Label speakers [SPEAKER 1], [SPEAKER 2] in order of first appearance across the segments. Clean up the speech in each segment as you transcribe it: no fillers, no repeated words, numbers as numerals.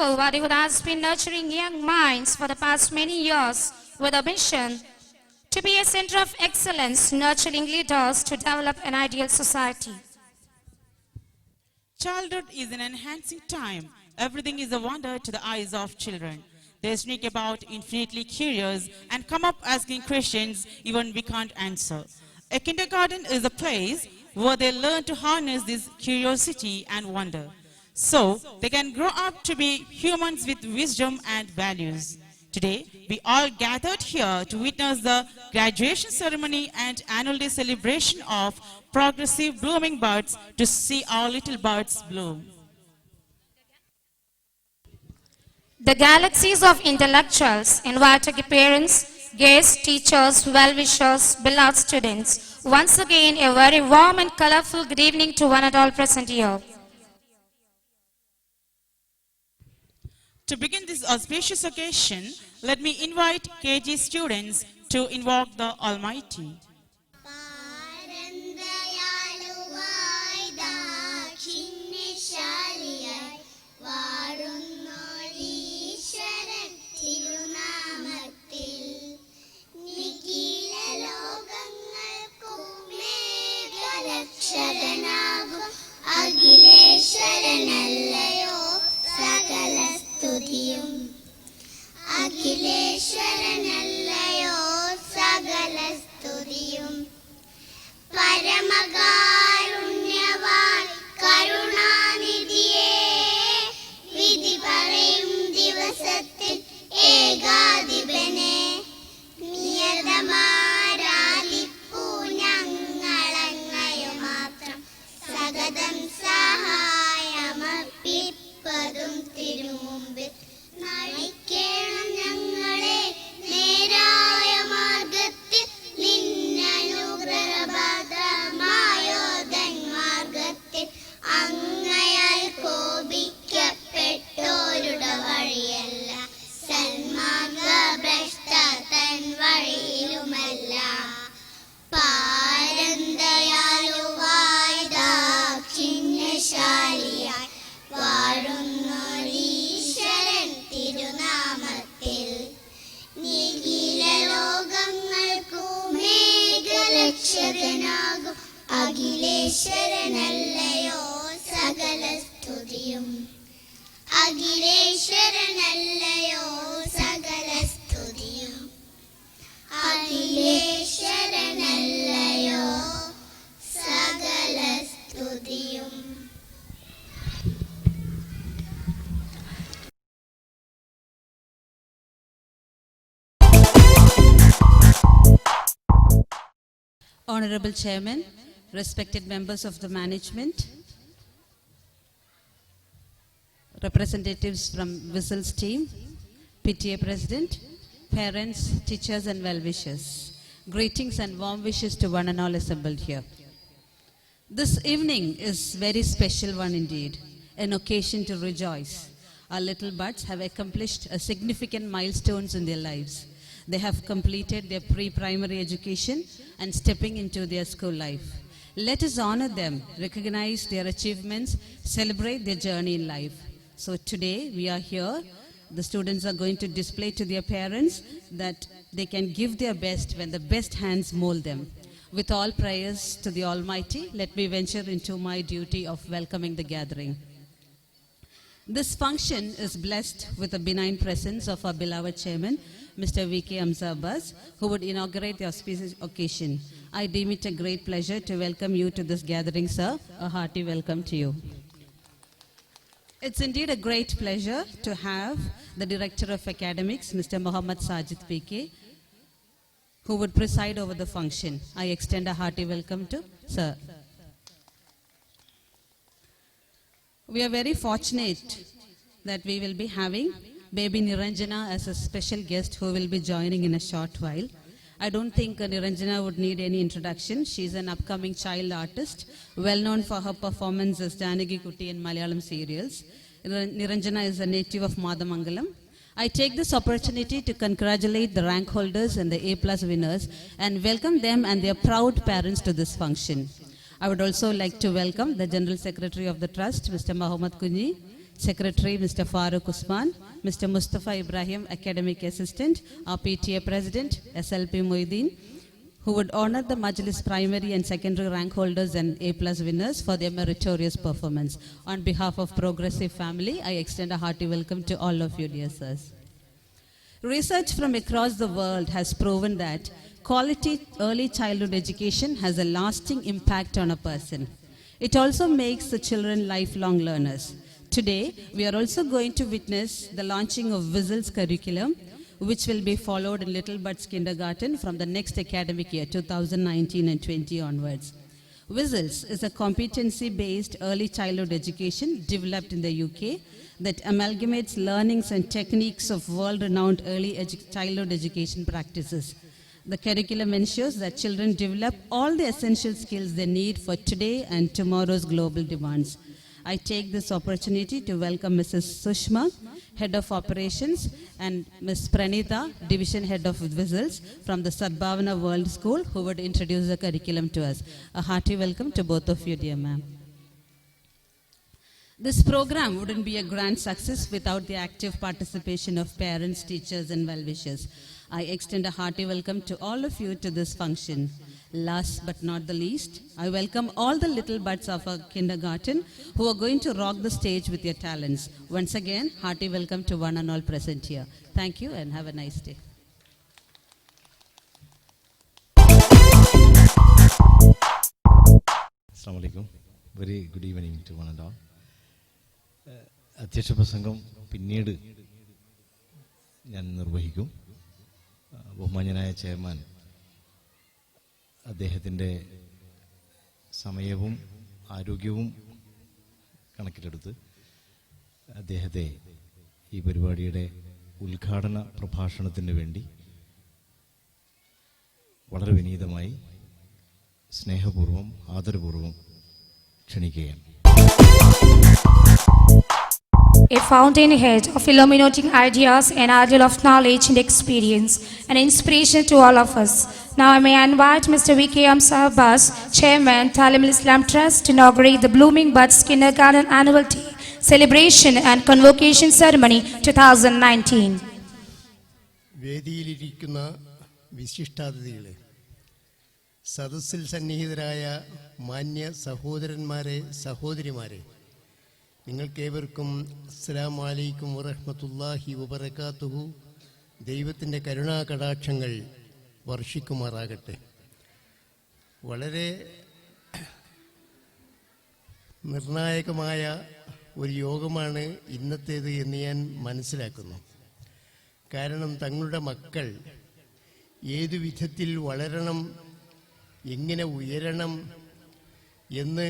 [SPEAKER 1] school, Wadihood has been nurturing young minds for the past many years with a mission to be a center of excellence, nurturing leaders to develop an ideal society.
[SPEAKER 2] Childhood is an enhancing time. Everything is a wonder to the eyes of children. They sneak about infinitely curious and come up asking questions even we can't answer. A kindergarten is a place where they learn to harness this curiosity and wonder, so they can grow up to be humans with wisdom and values. Today, we all gathered here to witness the graduation ceremony and annual day celebration of progressive blooming buds to see our little buds bloom.
[SPEAKER 1] The galaxies of intellectuals invited parents, guests, teachers, well-wishers, beloved students. Once again, a very warm and colorful good evening to one and all present here.
[SPEAKER 2] To begin this auspicious occasion, let me invite KG students to invoke the Almighty.
[SPEAKER 3] അഖിലേശ്വരനല്ലയോ സകല സ്തുതിയും അഖിലേശ്വരനല്ലയോ സകല സ്തുതിയും പരമകാരുണ്യവാൻ കരുണാനിധിയേ വിധി പറയും ദിവസത്തിൽ ഏകാധിപനെ നിയതമാരാധിപ്പൂ ഞങ്ങളങ്ങയോ മാത്രം സഗതം സഹായമർപ്പിപ്പതും തിരുമുമ്പിൽ നയിക്കണം ഞങ്ങളെ നേരായ മാർഗത്തിൽ നിന്നനുഗ്രഹഭദ്രമായോധൻ മാർഗത്തിൽ അങ്ങയാൽ കോപിക്കപ്പെട്ടോരുടെ വഴിയല്ല സന്മാർഗഭ്രഷ്ട തൻ വഴിയിലുമല്ല പാരന്തയാലുവായി ദാക്ഷിണ്യശാലിയായി വാഴുന്നൊരീശ്വരൻ തിരുനാമത്തിൽ നിഖില ലോകങ്ങൾക്കു മേഘലക്ഷകനാകും അഖിലേശ്വരനല്ലയോ സകല സ്തുതിയും അഖിലേശ്വരനല്ലയോ സകല സ്തുതിയും അഖിലേശ്വരനല്ലയോ സകല സ്തുതിയും.
[SPEAKER 4] Honorable Chairman, respected members of the management, representatives from WHISTLE's team, PTA President, parents, teachers and well-wishers. Greetings and warm wishes to one and all assembled here. This evening is very special one indeed, an occasion to rejoice. Our little buds have accomplished a significant milestones in their lives. They have completed their pre-primary education and stepping into their school life. Let us honor them, recognize their achievements, celebrate their journey in life. So today we are here. The students are going to display to their parents that they can give their best when the best hands mold them. With all prayers to the Almighty, let me venture into my duty of welcoming the gathering. This function is blessed with the benign presence of our beloved chairman, Mr. V.K. Hamza Abbas, who would inaugurate the auspicious occasion. I deem it a great pleasure to welcome you to this gathering, sir. A hearty welcome to you. It's indeed a great pleasure to have the Director of Academics, Mr. Muhammad Sajid P.K., who would preside over the function. I extend a hearty welcome to sir. We are very fortunate that we will be having baby Niranjana as a special guest who will be joining in a short while. I don't think Niranjana would need any introduction. She's an upcoming child artist, well known for her performance as Janagi Kutti in Malayalam serials. Niranjana is a native of Madamangalam. I take this opportunity to congratulate the rank holders and the A+ winners and welcome them and their proud parents to this function. I would also like to welcome the General Secretary of the Trust, Mr. Mohammed Kunji, Secretary Mr. Farooq Usman, Mr. Mustafa Ibrahim, Academic Assistant, our PTA President SLP Moideen, who would honor the Majlis primary and secondary rank holders and A+ winners for their meritorious performance. On behalf of Progressive Family, I extend a hearty welcome to all of you, dear sirs. Research from across the world has proven that quality early childhood education has a lasting impact on a person. It also makes the children lifelong learners. Today, we are also going to witness the launching of WISL's curriculum, which will be followed in Little Buds Kindergarten from the next academic year, 2019 and 20 onwards. WISL's is a competency-based early childhood education developed in the UK that amalgamates learnings and techniques of world-renowned early childhood education practices. The curriculum ensures that children develop all the essential skills they need for today and tomorrow's global demands. I take this opportunity to welcome Mrs. Sushma, Head of Operations, and Ms. Pranita, Division Head of WISL's from the Sadbhavana World School, who would introduce the curriculum to us. A hearty welcome to both of you, dear ma'am. This program wouldn't be a grand success without the active participation of parents, teachers, and well-wishers. I extend a hearty welcome to all of you to this function. Last but not the least, I welcome all the little buds of our kindergarten who are going to rock the stage with your talents. Once again, hearty welcome to one and all present here. Thank you and have a nice day.
[SPEAKER 5] Assalamu alaikum. Very good evening to one and all. അധ്യക്ഷ പ്രസംഗം പിന്നീട് ഞാൻ നിർവഹിക്കും. ബഹുമാന്യനായ chairman അദ്ദേഹത്തിൻ്റെ സമയവും ആരോഗ്യവും കണക്കിലെടുത്ത് അദ്ദേഹത്തെ ഈ പരിപാടിയുടെ ഉദ്ഘാടന പ്രഭാഷണത്തിന് വേണ്ടി വളരെ വിനീതമായി സ്നേഹപൂർവ്വം ആദരപൂർവ്വം ക്ഷണിക്കുകയാണ്.
[SPEAKER 1] A fountainhead of illuminating ideas, an ideal of knowledge and experience, an inspiration to all of us. Now I may invite Mr. V.K.M. Sahabas, Chairman, Talim Islam Trust, to inaugurate the Blooming Buds Kindergarten Annual Day Celebration and Convocation Ceremony 2019.
[SPEAKER 6] വേദിയിലിരിക്കുന്ന വിശിഷ്ടാതിഥികളെ, സദസ്സിൽ സന്നിഹിതരായ മാന്യ സഹോദരന്മാരെ, സഹോദരിമാരെ, നിങ്ങൾക്കേവർക്കും അസ്സലാമു അലൈക്കും വറഹ്മത്തുള്ളാഹി വബറകാതുഹു. ദൈവത്തിൻ്റെ കരുണാകടാക്ഷങ്ങൾ വർഷിക്കുമാറാകട്ടെ. വളരെ നിർണായകമായ ഒരു യോഗമാണ് ഇന്നത്തേത് എന്ന് ഞാൻ മനസ്സിലാക്കുന്നു. കാരണം തങ്ങളുടെ മക്കൾ ഏതു വിധത്തിൽ വളരണം, എങ്ങനെ ഉയരണം എന്ന്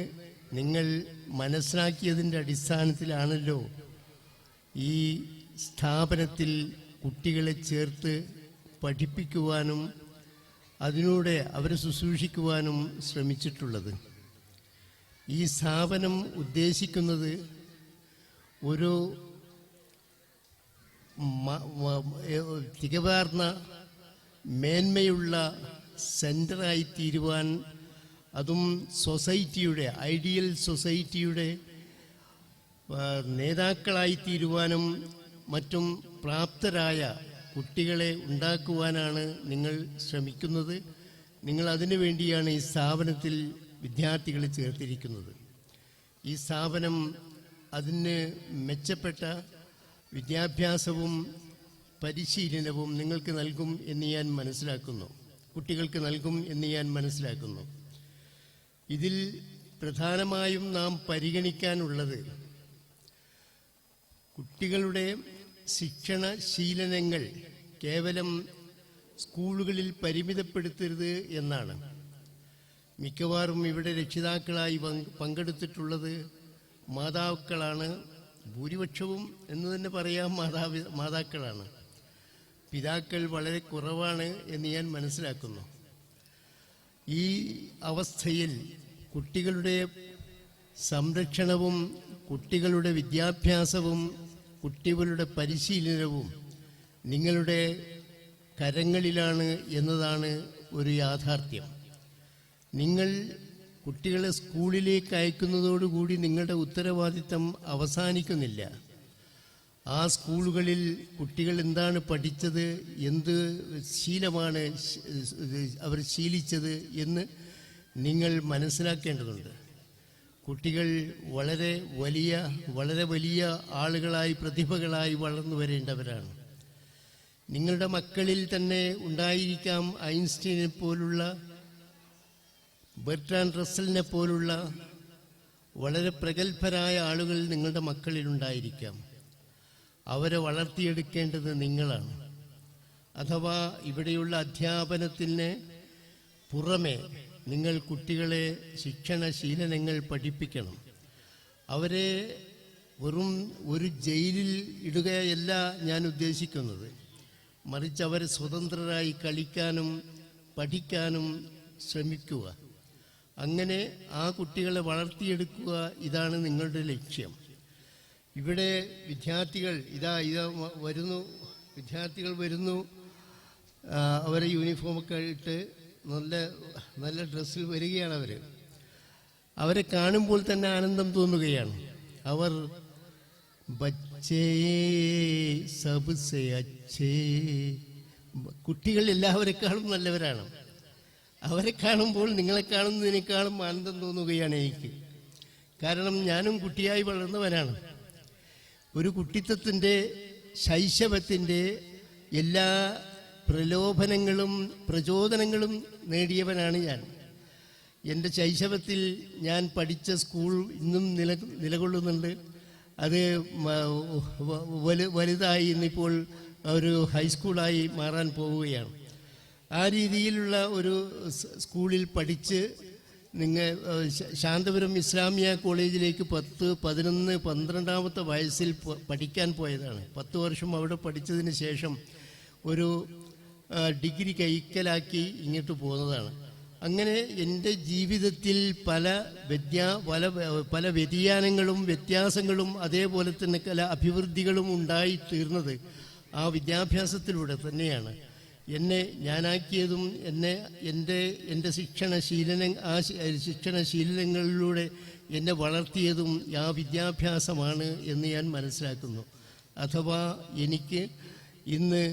[SPEAKER 6] നിങ്ങൾ മനസ്സിലാക്കിയതിൻ്റെ അടിസ്ഥാനത്തിലാണല്ലോ ഈ സ്ഥാപനത്തിൽ കുട്ടികളെ ചേർത്ത് പഠിപ്പിക്കുവാനും അതിലൂടെ അവരെ ശുശ്രൂഷിക്കുവാനും ശ്രമിച്ചിട്ടുള്ളത്. ഈ സ്ഥാപനം ഉദ്ദേശിക്കുന്നത് ഒരു തികവാർന്ന മേന്മയുള്ള സെൻ്ററായി തീരുവാൻ, അതും സൊസൈറ്റിയുടെ, ഐഡിയൽ സൊസൈറ്റിയുടെ നേതാക്കളായി തീരുവാനും മറ്റും പ്രാപ്തരായ കുട്ടികളെ ഉണ്ടാക്കുവാനാണ് നിങ്ങൾ ശ്രമിക്കുന്നത്. നിങ്ങൾ അതിനു വേണ്ടിയാണ് ഈ സ്ഥാപനത്തിൽ വിദ്യാർത്ഥികളെ ചേർത്തിരിക്കുന്നത്. ഈ സ്ഥാപനം അതിന് മെച്ചപ്പെട്ട വിദ്യാഭ്യാസവും പരിശീലനവും നിങ്ങൾക്ക് നൽകും എന്ന് ഞാൻ മനസ്സിലാക്കുന്നു, കുട്ടികൾക്ക് നൽകും എന്ന് ഞാൻ മനസ്സിലാക്കുന്നു. ഇതിൽ പ്രധാനമായും നാം പരിഗണിക്കാനുള്ളത് കുട്ടികളുടെ ശിക്ഷണശീലനങ്ങൾ കേവലം സ്കൂളുകളിൽ പരിമിതപ്പെടുത്തരുത് എന്നാണ്. മിക്കവാറും ഇവിടെ രക്ഷിതാക്കളായി പങ്കെടുത്തിട്ടുള്ളത് മാതാക്കളാണ്. ഭൂരിപക്ഷവും എന്ന് തന്നെ പറയാം മാതാക്കളാണ്. പിതാക്കൾ വളരെ കുറവാണ് എന്ന് ഞാൻ മനസ്സിലാക്കുന്നു. ഈ അവസ്ഥയിൽ കുട്ടികളുടെ സംരക്ഷണവും കുട്ടികളുടെ വിദ്യാഭ്യാസവും കുട്ടികളുടെ പരിശീലനവും നിങ്ങളുടെ കരങ്ങളിലാണ് എന്നതാണ് ഒരു യാഥാർത്ഥ്യം. നിങ്ങൾ കുട്ടികളെ സ്കൂളിലേക്ക് അയക്കുന്നതോടുകൂടി നിങ്ങളുടെ ഉത്തരവാദിത്തം അവസാനിക്കുന്നില്ല. ആ സ്കൂളുകളിൽ കുട്ടികൾ എന്താണ് പഠിച്ചത്, എന്ത് ശീലമാണ് അവർ ശീലിച്ചത് എന്ന് നിങ്ങൾ മനസ്സിലാക്കേണ്ടതുണ്ട്. കുട്ടികൾ വളരെ വലിയ ആളുകളായി, പ്രതിഭകളായി വളർന്നു വരേണ്ടവരാണ്. നിങ്ങളുടെ മക്കളിൽ തന്നെ ഉണ്ടായിരിക്കാം ഐൻസ്റ്റീനെ പോലുള്ള, ബെർട്രാൻഡ് റസ്സലിനെ പോലുള്ള വളരെ പ്രഗത്ഭരായ ആളുകൾ നിങ്ങളുടെ മക്കളിലുണ്ടായിരിക്കാം. അവരെ വളർത്തിയെടുക്കേണ്ടത് നിങ്ങളാണ്. അഥവാ ഇവിടെയുള്ള അധ്യാപനത്തിന് പുറമെ നിങ്ങൾ കുട്ടികളെ ശിക്ഷണശീലങ്ങൾ പഠിപ്പിക്കണം. അവരെ വെറും ഒരു ജയിലിൽ ഇടുകയല്ല ഞാൻ ഉദ്ദേശിക്കുന്നത്, മറിച്ച് അവരെ സ്വതന്ത്രരായി കളിക്കാനും പഠിക്കാനും ശ്രമിക്കുക. അങ്ങനെ ആ കുട്ടികളെ വളർത്തിയെടുക്കുക, ഇതാണ് നിങ്ങളുടെ ലക്ഷ്യം. ഇവിടെ വിദ്യാർത്ഥികൾ വരുന്നു, അവരെ യൂണിഫോമൊക്കെ ഇട്ട് നല്ല ഡ്രസ്സിൽ വരികയാണ്. അവരെ കാണുമ്പോൾ തന്നെ ആനന്ദം തോന്നുകയാണ്. അവർ ബച്ചേ സബ്സെ അച്ഛേ, കുട്ടികൾ എല്ലാവരെക്കാളും നല്ലവരാണ്. അവരെ കാണുമ്പോൾ നിങ്ങളെ കാണുന്നതിനേക്കാളും ആനന്ദം തോന്നുകയാണ് എനിക്ക്. കാരണം ഞാനും കുട്ടിയായി വളർന്നവനാണ്. ഒരു കുട്ടിത്വത്തിൻ്റെ, ശൈശവത്തിൻ്റെ എല്ലാ പ്രലോഭനങ്ങളും പ്രചോദനങ്ങളും നേടിയവനാണ് ഞാൻ. എൻ്റെ ശൈശവത്തിൽ ഞാൻ പഠിച്ച സ്കൂൾ ഇന്നും നിലകൊള്ളുന്നുണ്ട്. അത് വലുതായി ഇന്നിപ്പോൾ ഒരു ഹൈസ്കൂളായി മാറാൻ പോവുകയാണ്. ആ രീതിയിലുള്ള ഒരു സ്കൂളിൽ പഠിച്ച് ശാന്തപുരം ഇസ്ലാമിയ കോളേജിലേക്ക് 10, 11, 12ാമത്തെ വയസ്സിൽ പഠിക്കാൻ പോയതാണ്. 10 വർഷം അവിടെ പഠിച്ചതിന് ശേഷം ഒരു ഡിഗ്രി കൈക്കലാക്കി ഇങ്ങോട്ട് പോകുന്നതാണ്. അങ്ങനെ എൻ്റെ ജീവിതത്തിൽ പല വ്യതിയാനങ്ങളും വ്യത്യാസങ്ങളും അതേപോലെ തന്നെ പല അഭിവൃദ്ധികളും ഉണ്ടായി തീർന്നത് ആ വിദ്യാഭ്യാസത്തിലൂടെ തന്നെയാണ്. എന്നെ ഞാനാക്കിയതും എൻ്റെ ശിക്ഷണശീലങ്ങളിലൂടെ എന്നെ വളർത്തിയതും ആ വിദ്യാഭ്യാസമാണ് എന്ന് ഞാൻ മനസ്സിലാക്കുന്നു. അഥവാ എനിക്ക് ഇന്ന്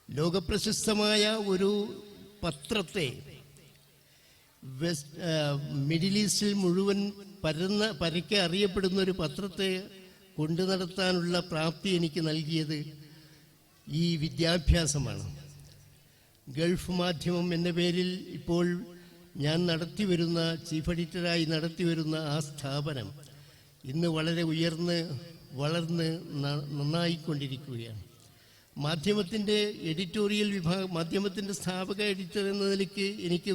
[SPEAKER 6] ലോകപ്രശസ്തമായ ഒരു പത്രത്തെ മിഡിൽ ഈസ്റ്റിൽ മുഴുവൻ പരക്കെ അറിയപ്പെടുന്ന ഒരു പത്രത്തെ കൊണ്ടു നടത്താനുള്ള പ്രാപ്തി എനിക്ക് നൽകിയത് ഈ വിദ്യാഭ്യാസമാണ്. ഗൾഫ് മാധ്യമം എന്ന പേരിൽ ഇപ്പോൾ ഞാൻ ചീഫ് എഡിറ്ററായി നടത്തിവരുന്ന ആ സ്ഥാപനം ഇന്ന് വളരെ വളർന്ന് നന്നായിക്കൊണ്ടിരിക്കുകയാണ്. മാധ്യമത്തിൻ്റെ എഡിറ്റോറിയൽ വിഭാഗം, മാധ്യമത്തിൻ്റെ സ്ഥാപക എഡിറ്റർ എന്ന നിലയ്ക്ക് എനിക്ക്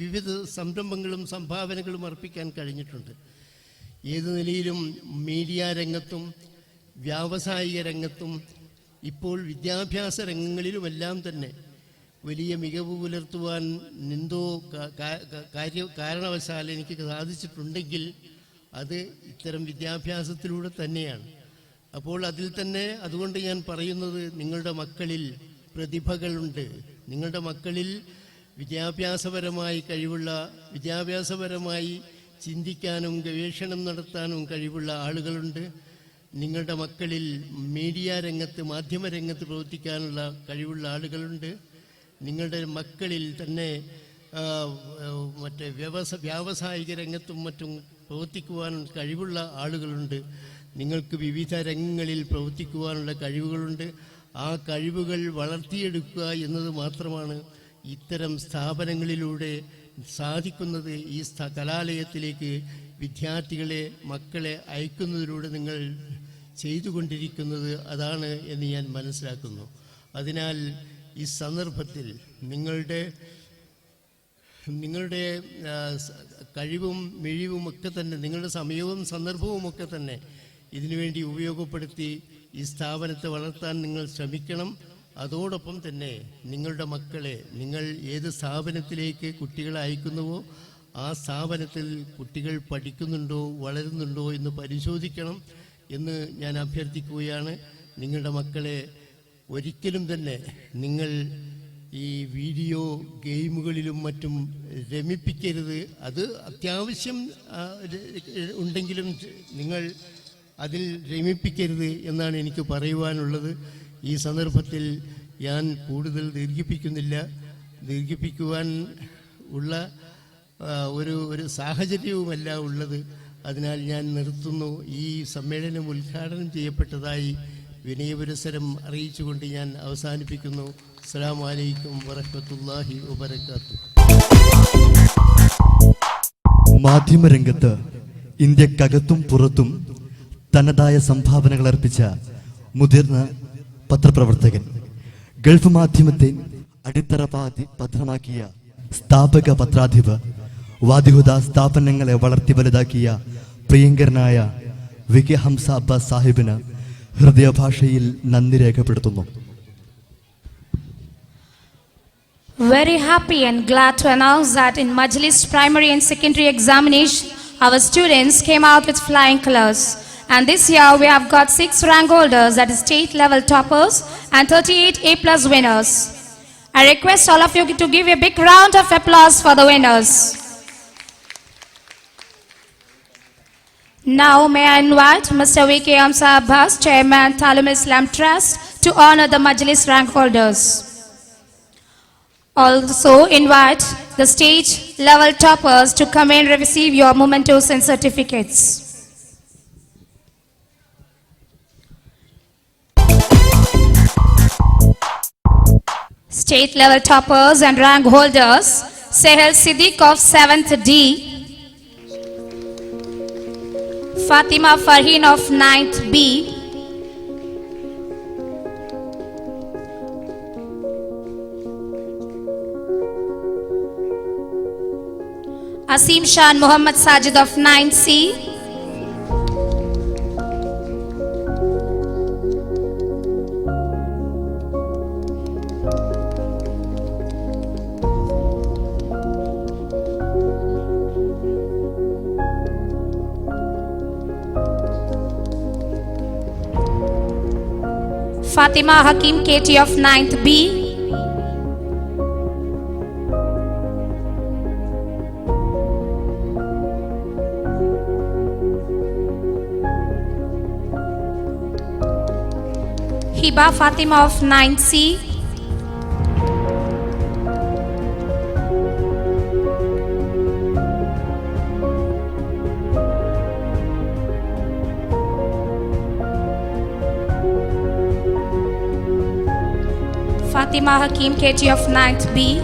[SPEAKER 6] വിവിധ സംരംഭങ്ങളും സംഭാവനകളും അർപ്പിക്കാൻ കഴിഞ്ഞിട്ടുണ്ട്. ഏതു നിലയിലും മീഡിയ രംഗത്തും വ്യാവസായിക രംഗത്തും ഇപ്പോൾ വിദ്യാഭ്യാസ രംഗങ്ങളിലുമെല്ലാം തന്നെ വലിയ മികവ് പുലർത്തുവാൻ എന്തോ കാരണവശാൽ എനിക്ക് സാധിച്ചിട്ടുണ്ടെങ്കിൽ അത് ഇത്തരം വിദ്യാഭ്യാസത്തിലൂടെ തന്നെയാണ്. അപ്പോൾ അതുകൊണ്ട് ഞാൻ പറയുന്നത്, നിങ്ങളുടെ മക്കളിൽ പ്രതിഭകളുണ്ട്. നിങ്ങളുടെ മക്കളിൽ വിദ്യാഭ്യാസപരമായി ചിന്തിക്കാനും ഗവേഷണം നടത്താനും കഴിവുള്ള ആളുകളുണ്ട്. നിങ്ങളുടെ മക്കളിൽ മീഡിയ രംഗത്ത്, മാധ്യമരംഗത്ത് പ്രവർത്തിക്കാനുള്ള കഴിവുള്ള ആളുകളുണ്ട്. നിങ്ങളുടെ മക്കളിൽ തന്നെ വ്യാവസായിക രംഗത്തും മറ്റും പ്രവർത്തിക്കുവാൻ കഴിവുള്ള ആളുകളുണ്ട്. നിങ്ങൾക്ക് വിവിധ രംഗങ്ങളിൽ പ്രവർത്തിക്കുവാനുള്ള കഴിവുകളുണ്ട്. ആ കഴിവുകൾ വളർത്തിയെടുക്കുക എന്നത് മാത്രമാണ് ഇത്തരം സ്ഥാപനങ്ങളിലൂടെ സാധിക്കുന്നത്. ഈ കലാലയത്തിലേക്ക് മക്കളെ അയക്കുന്നതിലൂടെ നിങ്ങൾ ചെയ്തുകൊണ്ടിരിക്കുന്നത് അതാണ് എന്ന് ഞാൻ മനസ്സിലാക്കുന്നു. അതിനാൽ ഈ സന്ദർഭത്തിൽ നിങ്ങളുടെ കഴിവും മിഴിവും ഒക്കെ തന്നെ, നിങ്ങളുടെ സമയവും സന്ദർഭവും ഒക്കെ തന്നെ ഇതിനുവേണ്ടി ഉപയോഗപ്പെടുത്തി ഈ സ്ഥാപനത്തെ വളർത്താൻ നിങ്ങൾ ശ്രമിക്കണം. അതോടൊപ്പം തന്നെ നിങ്ങളുടെ മക്കളെ നിങ്ങൾ ഏത് സ്ഥാപനത്തിലേക്ക് കുട്ടികളെ അയക്കുന്നുവോ ആ സ്ഥാപനത്തിൽ കുട്ടികൾ പഠിക്കുന്നുണ്ടോ വളരുന്നുണ്ടോ എന്ന് പരിശോധിക്കണം എന്ന് ഞാൻ അഭ്യർത്ഥിക്കുകയാണ്. നിങ്ങളുടെ മക്കളെ ഒരിക്കലും തന്നെ നിങ്ങൾ ഈ വീഡിയോ ഗെയിമുകളിലും മറ്റും രമിപ്പിക്കരുത്. അത് അത്യാവശ്യം ഉണ്ടെങ്കിലും നിങ്ങൾ അതിൽ രമിപ്പിക്കരുത് എന്നാണ് എനിക്ക് പറയുവാനുള്ളത്. ഈ സന്ദർഭത്തിൽ ഞാൻ കൂടുതൽ ദീർഘിപ്പിക്കുവാൻ ഉള്ള ഒരു സാഹചര്യവുമല്ല ഉള്ളത്. അതിനാൽ ഞാൻ നിർത്തുന്നു. ഈ സമ്മേളനം ഉദ്ഘാടനം ചെയ്യപ്പെട്ടതായി വിനയപുരസരം അറിയിച്ചുകൊണ്ട് ഞാൻ അവസാനിപ്പിക്കുന്നു. അസ്സലാമു അലൈക്കും വറഹ്മത്തുള്ളാഹി വബറകാതുഹു.
[SPEAKER 7] മാധ്യമരംഗത്ത് ഇന്ത്യക്കകത്തും പുറത്തും തനതായ സംഭാവനകൾ അർപ്പിച്ച മുതിർന്ന പത്രപ്രവർത്തകൻ, ഗൾഫ് മാധ്യമത്തെ അടിത്തറ പത്രമാക്കിയ സ്ഥാപക പത്രാധിപർ, വാദിഹുദ സ്ഥാപനങ്ങളെ വളർത്തി വലുതാക്കിയ പ്രിയങ്കരനായ വി.കെ. ഹംസ അബ്ബാസ് സാഹിബിന് ഹൃദയഭാഷയിൽ നന്ദി രേഖപ്പെടുത്തുന്നു.
[SPEAKER 1] Very happy and glad to announce that in Majlis primary and secondary examination, our students came out with flying colors. And this year we have got 6 rank holders, that is state level toppers, and 38 A+ winners. I request all of you to give a big round of applause for the winners. Now may I invite Mr. V.K. Hamza Abbas, Chairman Talim Islam Trust, to honor the Majlis rank holders. Also invite the stage level toppers to come and receive your mementos and certificates. State level toppers and rank holders: Sehel Siddiq of 7th D, Fatima Farheen of 9th B, Asim Shan Muhammad Sajid of 9th C, Fatima Hakim KT of 9th B, Hiba Fatima of 9th C, Fatima Hakim KT of 9th B,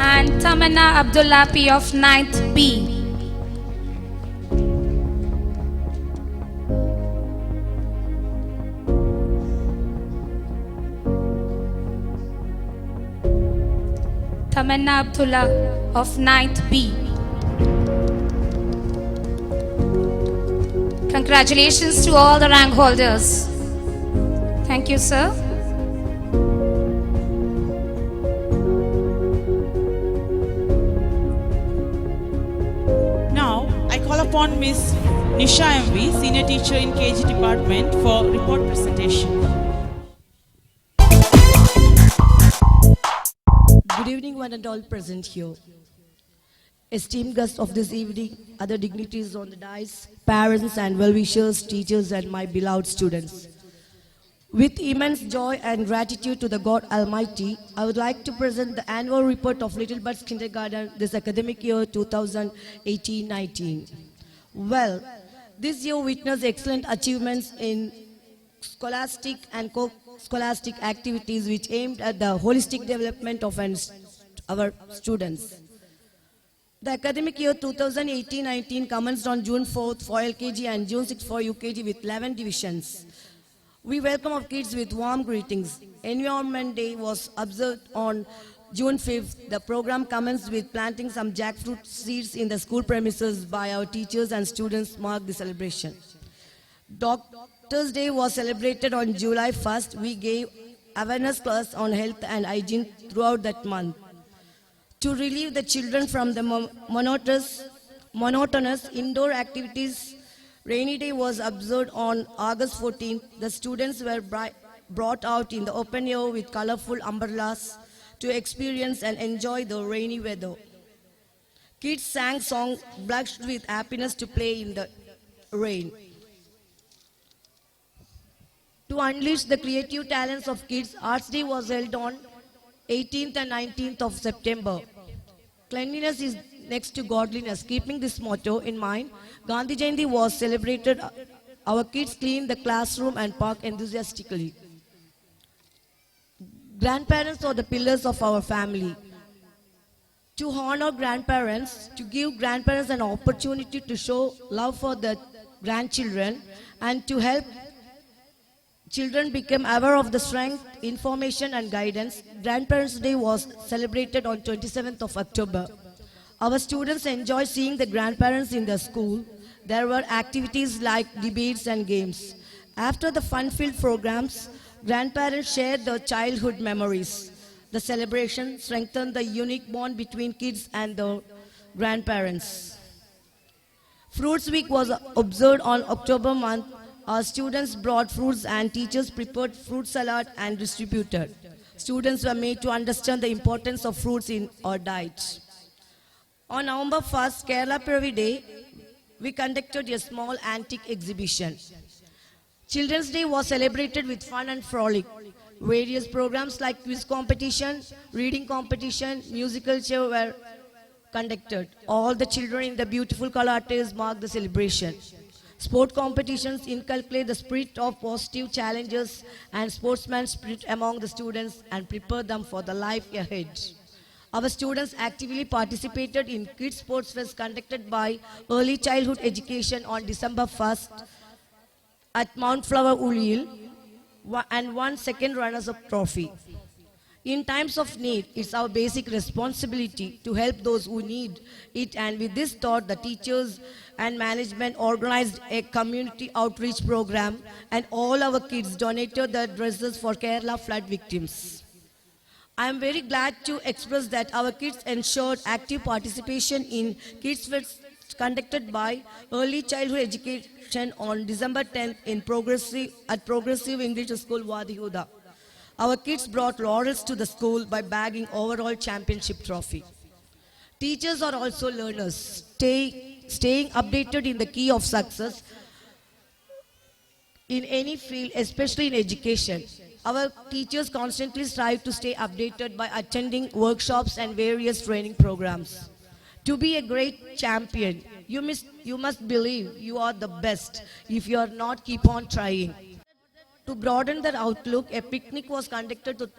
[SPEAKER 1] and Tamanna Abdullah P of 9th B. Tamanna Abdullah of 9th B. Congratulations to all the rank holders. Thank you, sir.
[SPEAKER 2] Now, I call upon Ms. Nisha MV, Senior Teacher in KG Department, for report presentation.
[SPEAKER 8] Good evening, one and all present here. Esteemed guests of this evening, other dignitaries on the dais, parents and well-wishers, teachers and my beloved students. With immense joy and gratitude to the God Almighty, I would like to present the annual report of Little Buds Kindergarten this academic year 2018-19. Well, this year witnessed excellent achievements in scholastic and co-scholastic activities which aimed at the holistic development of our students. The academic year 2018-19 commenced on June 4th for LKG and June 6th for UKG with 11 divisions. We welcome our kids with warm greetings. Environment Day was observed on June 5th. The program commenced with planting some jackfruit seeds in the school premises by our teachers and students marked the celebration. Doctors' Day was celebrated on July 1st. We gave awareness class on health and hygiene throughout that month. To relieve the children from the monotonous indoor activities, Rainy Day was observed on August 14th. The students were brought out in the open air with colorful umbrellas to experience and enjoy the rainy weather. Kids sang songs, blushed with happiness to play in the rain. To unleash the creative talents of kids, Arts Day was held on 18th and 19th of September. Cleanliness is next to godliness. Keeping this motto in mind, Gandhi Jayanti was celebrated. Our kids cleaned the classroom and park enthusiastically. Grandparents are the pillars of our family. To honor grandparents, to give grandparents an opportunity to show love for the grandchildren, and to help children become aware of the strength, information and guidance, Grandparents' Day was celebrated on 27th of October. Our students enjoy seeing the grandparents in the school. There were activities like debates and games. After the fun-filled programs, grandparents shared their childhood memories. The celebration strengthened the unique bond between kids and the grandparents. Fruits Week was observed on October month. Our students brought fruits and teachers prepared fruit salad and distributed. Students were made to understand the importance of fruits in our diet. On November 1st, Kerala Piravi Day, we conducted a small antique exhibition. Children's Day was celebrated with fun and frolic. Various programs like quiz competition, reading competition, musical show were conducted. All the children in the beautiful Kalatas marked the celebration. Sport competitions inculcate the spirit of positive challenges and sportsman spirit among the students and prepare them for the life ahead. Our students actively participated in Kids Sports Fest conducted by Early Childhood Education on December 1st at Mount Flower Ulil and won second runners-up trophy. In times of need, it's our basic responsibility to help those who need it, and with this thought, the teachers and management organized a community outreach program, and all our kids donated their dresses for Kerala flood victims. I am very glad to express that our kids ensured active participation in Kids Fest conducted by Early Childhood Education on December 10th at Progressive English School, Wadi Huda. Our kids brought laurels to the school by bagging overall championship trophy. Teachers are also learners, staying updated in the key of success in any field, especially in education. Our teachers constantly strive to stay updated by attending workshops and various training programs. To be a great champion, you must believe you are the best. If you are not, keep on trying. To broaden their outlook, a picnic was conducted to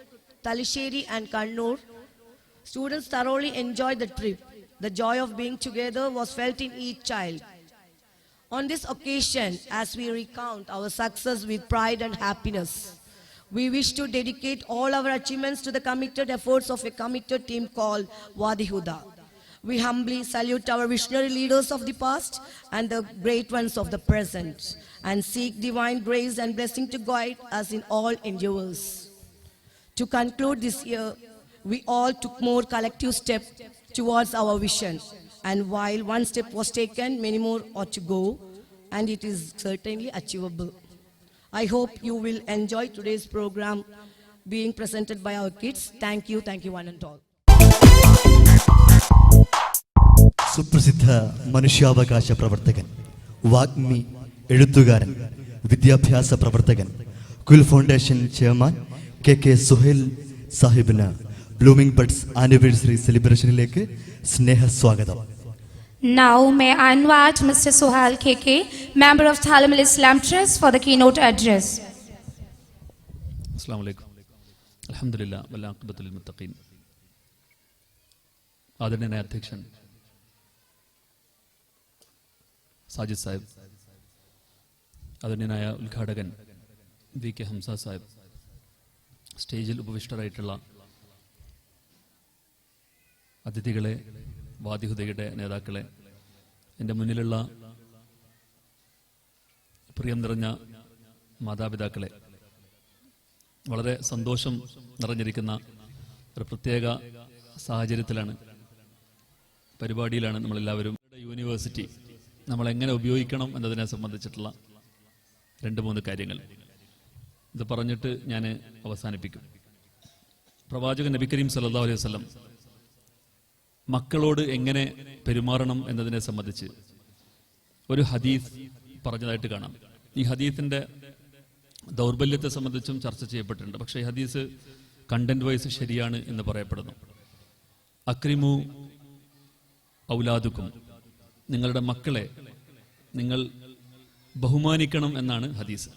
[SPEAKER 8] Talisheri and Kannur. Students thoroughly enjoyed the trip. The joy of being together was felt in each child. On this occasion, as we recount our success with pride and happiness, we wish to dedicate all our achievements to the committed efforts of a committed team called Wadi Huda. We humbly salute our visionary leaders of the past and the great ones of the present, and seek divine grace and blessing to guide us in all endeavors. To conclude this year, we all took more collective steps towards our vision. And while one step was taken, many more ought to go, and it is certainly achievable. I hope you will enjoy today's program being presented by our kids. Thank you one and all.
[SPEAKER 7] സുപ്രസിദ്ധ മനുഷ്യാവകാശ പ്രവർത്തകൻ, വാഗ്മി, എഴുത്തുകാരൻ, വിദ്യാഭ്യാസ പ്രവർത്തകൻ, Kul foundation chairman K Suhail സാഹിബിന് blooming buds anniversary സെലിബ്രേഷനിലേക്ക് സ്നേഹസ്വാഗതം.
[SPEAKER 1] Now may I invite Mr. Suhail KK, member of Talim al-Islam Trust, for the keynote address.
[SPEAKER 9] Assalamu alaikum. Alhamdulillah, wal aqibatu lil muttaqin. ആദരണീയനായ അധ്യക്ഷൻ സാജിദ് സാഹിബ്, ആദരണീയനായ ഉദ്ഘാടകൻ VK ഹംസ സാഹിബ്, സ്റ്റേജിൽ ഉപവിഷ്ടരായിട്ടുള്ള അതിഥികളെ, വാദിഹുദയുടെ നേതാക്കളെ, എൻ്റെ മുന്നിലുള്ള പ്രിയം നിറഞ്ഞ മാതാപിതാക്കളെ, വളരെ സന്തോഷം നിറഞ്ഞിരിക്കുന്ന ഒരു പ്രത്യേക സാഹചര്യത്തിലാണ്, പരിപാടിയിലാണ് നമ്മളെല്ലാവരും. യൂണിവേഴ്സിറ്റി നമ്മൾ എങ്ങനെ ഉപയോഗിക്കണം എന്നതിനെ സംബന്ധിച്ചിട്ടുള്ള 2-3 കാര്യങ്ങൾ ഇത് പറഞ്ഞിട്ട് ഞാൻ അവസാനിപ്പിക്കും. പ്രവാചകൻ നബി കരീം സല്ലല്ലാഹു അലൈഹി വസല്ലം മക്കളോട് എങ്ങനെ പെരുമാറണം എന്നതിനെ സംബന്ധിച്ച് ഒരു ഹദീസ് പറഞ്ഞതായിട്ട് കാണാം. ഈ ഹദീസിന്റെ ദൗർബല്യത്തെ സംബന്ധിച്ചും ചർച്ച ചെയ്യപ്പെട്ടിട്ടുണ്ട്. പക്ഷേ ഈ ഹദീസ് കണ്ടന്റ് വൈസ് ശരിയാണ് എന്ന് പറയപ്പെടുന്നു. അക്രിമു ഔലാദുക്കും, നിങ്ങളുടെ മക്കളെ നിങ്ങൾ ബഹുമാനിക്കണം എന്നാണ് ഹദീസ്.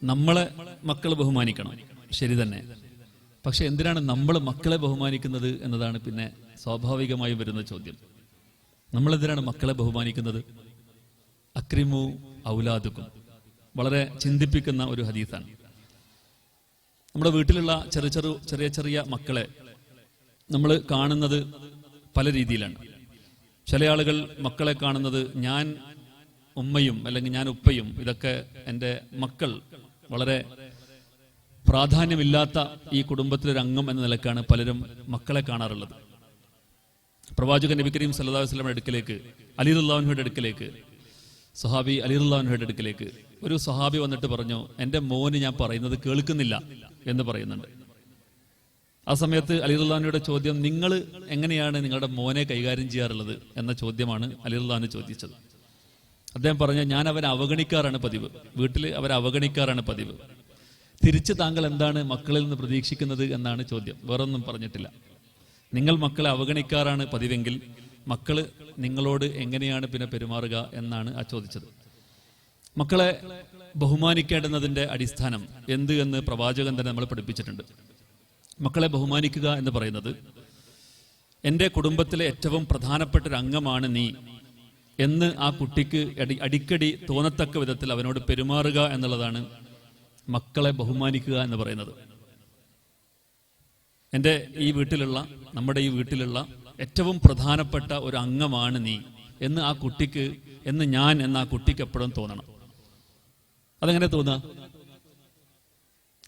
[SPEAKER 9] നമ്മളെ മക്കൾ ബഹുമാനിക്കണം, ശരി തന്നെ. പക്ഷെ എന്തിനാണ് നമ്മൾ മക്കളെ ബഹുമാനിക്കുന്നത് എന്നതാണ് പിന്നെ സ്വാഭാവികമായി വരുന്ന ചോദ്യം. നമ്മളെന്തിനാണ് മക്കളെ ബഹുമാനിക്കുന്നത്? അക്രിമു ഔലാദുക്കും വളരെ ചിന്തിപ്പിക്കുന്ന ഒരു ഹദീസാണ്. നമ്മുടെ വീട്ടിലുള്ള ചെറിയ ചെറിയ മക്കളെ നമ്മൾ കാണുന്നത് പല രീതിയിലാണ്. ചില ആളുകൾ മക്കളെ കാണുന്നത് ഞാൻ ഉമ്മയും അല്ലെങ്കിൽ ഞാൻ ഉപ്പയും, ഇതൊക്കെ എൻ്റെ മക്കൾ, വളരെ പ്രാധാന്യമില്ലാത്ത ഈ കുടുംബത്തിലൊരു അംഗം എന്ന നിലക്കാണ് പലരും മക്കളെ കാണാറുള്ളത്. പ്രവാചകൻ നബി കരീം സല്ലല്ലാഹു അലൈഹി വസല്ലമയുടെ അടുക്കലേക്ക്, അലി റളിയല്ലാഹു അൻഹുവിന്റെ അടുക്കലേക്ക്, സ്വഹാബി അലി റളിയല്ലാഹു അൻഹുവിന്റെ അടുക്കലേക്ക് ഒരു സ്വഹാബി വന്നിട്ട് പറഞ്ഞു, എൻ്റെ മോന് ഞാൻ പറയുന്നത് കേൾക്കുന്നില്ല എന്ന് പറയുന്നുണ്ട്. ആ സമയത്ത് അലി റളിയല്ലാഹു അൻഹുവിന്റെ ചോദ്യം, നിങ്ങൾ എങ്ങനെയാണ് നിങ്ങളുടെ മോനെ കൈകാര്യം ചെയ്യാറുള്ളത് എന്ന ചോദ്യമാണ് അലി റളിയല്ലാഹു അൻഹു ചോദിച്ചത്. അദ്ദേഹം പറഞ്ഞു, ഞാൻ അവരെ അവഗണിക്കാറാണ് പതിവ്, വീട്ടിൽ അവരെ അവഗണിക്കാറാണ് പതിവ്. തിരിച്ച് താങ്കൾ എന്താണ് മക്കളിൽ നിന്ന് പ്രതീക്ഷിക്കുന്നത് എന്നാണ് ചോദ്യം. വേറൊന്നും പറഞ്ഞിട്ടില്ല. നിങ്ങൾ മക്കളെ അവഗണിക്കാറാണ് പതിവെങ്കിൽ മക്കള് നിങ്ങളോട് എങ്ങനെയാണ് പിന്നെ പെരുമാറുക എന്നാണ് ആ ചോദിച്ചത്. മക്കളെ ബഹുമാനിക്കേണ്ടുന്നതിന്റെ അടിസ്ഥാനം എന്ത് എന്ന് പ്രവാചകൻ തന്നെ നമ്മൾ പഠിപ്പിച്ചിട്ടുണ്ട്. മക്കളെ ബഹുമാനിക്കുക എന്ന് പറയുന്നത്, എൻ്റെ കുടുംബത്തിലെ ഏറ്റവും പ്രധാനപ്പെട്ട ഒരു അംഗമാണ് നീ എന്ന് ആ കുട്ടിക്ക് അടിക്കടി തോന്നത്തക്ക വിധത്തിൽ അവനോട് പെരുമാറുക എന്നുള്ളതാണ് മക്കളെ ബഹുമാനിക്കുക എന്ന് പറയുന്നത്. നമ്മുടെ ഈ വീട്ടിലുള്ള ഏറ്റവും പ്രധാനപ്പെട്ട ഒരു അംഗമാണ് നീ എന്ന് ആ കുട്ടിക്ക്, ഞാൻ എന്ന ആ കുട്ടിക്ക് എപ്പോഴും തോന്നണം. അതെങ്ങനെ തോന്നുക?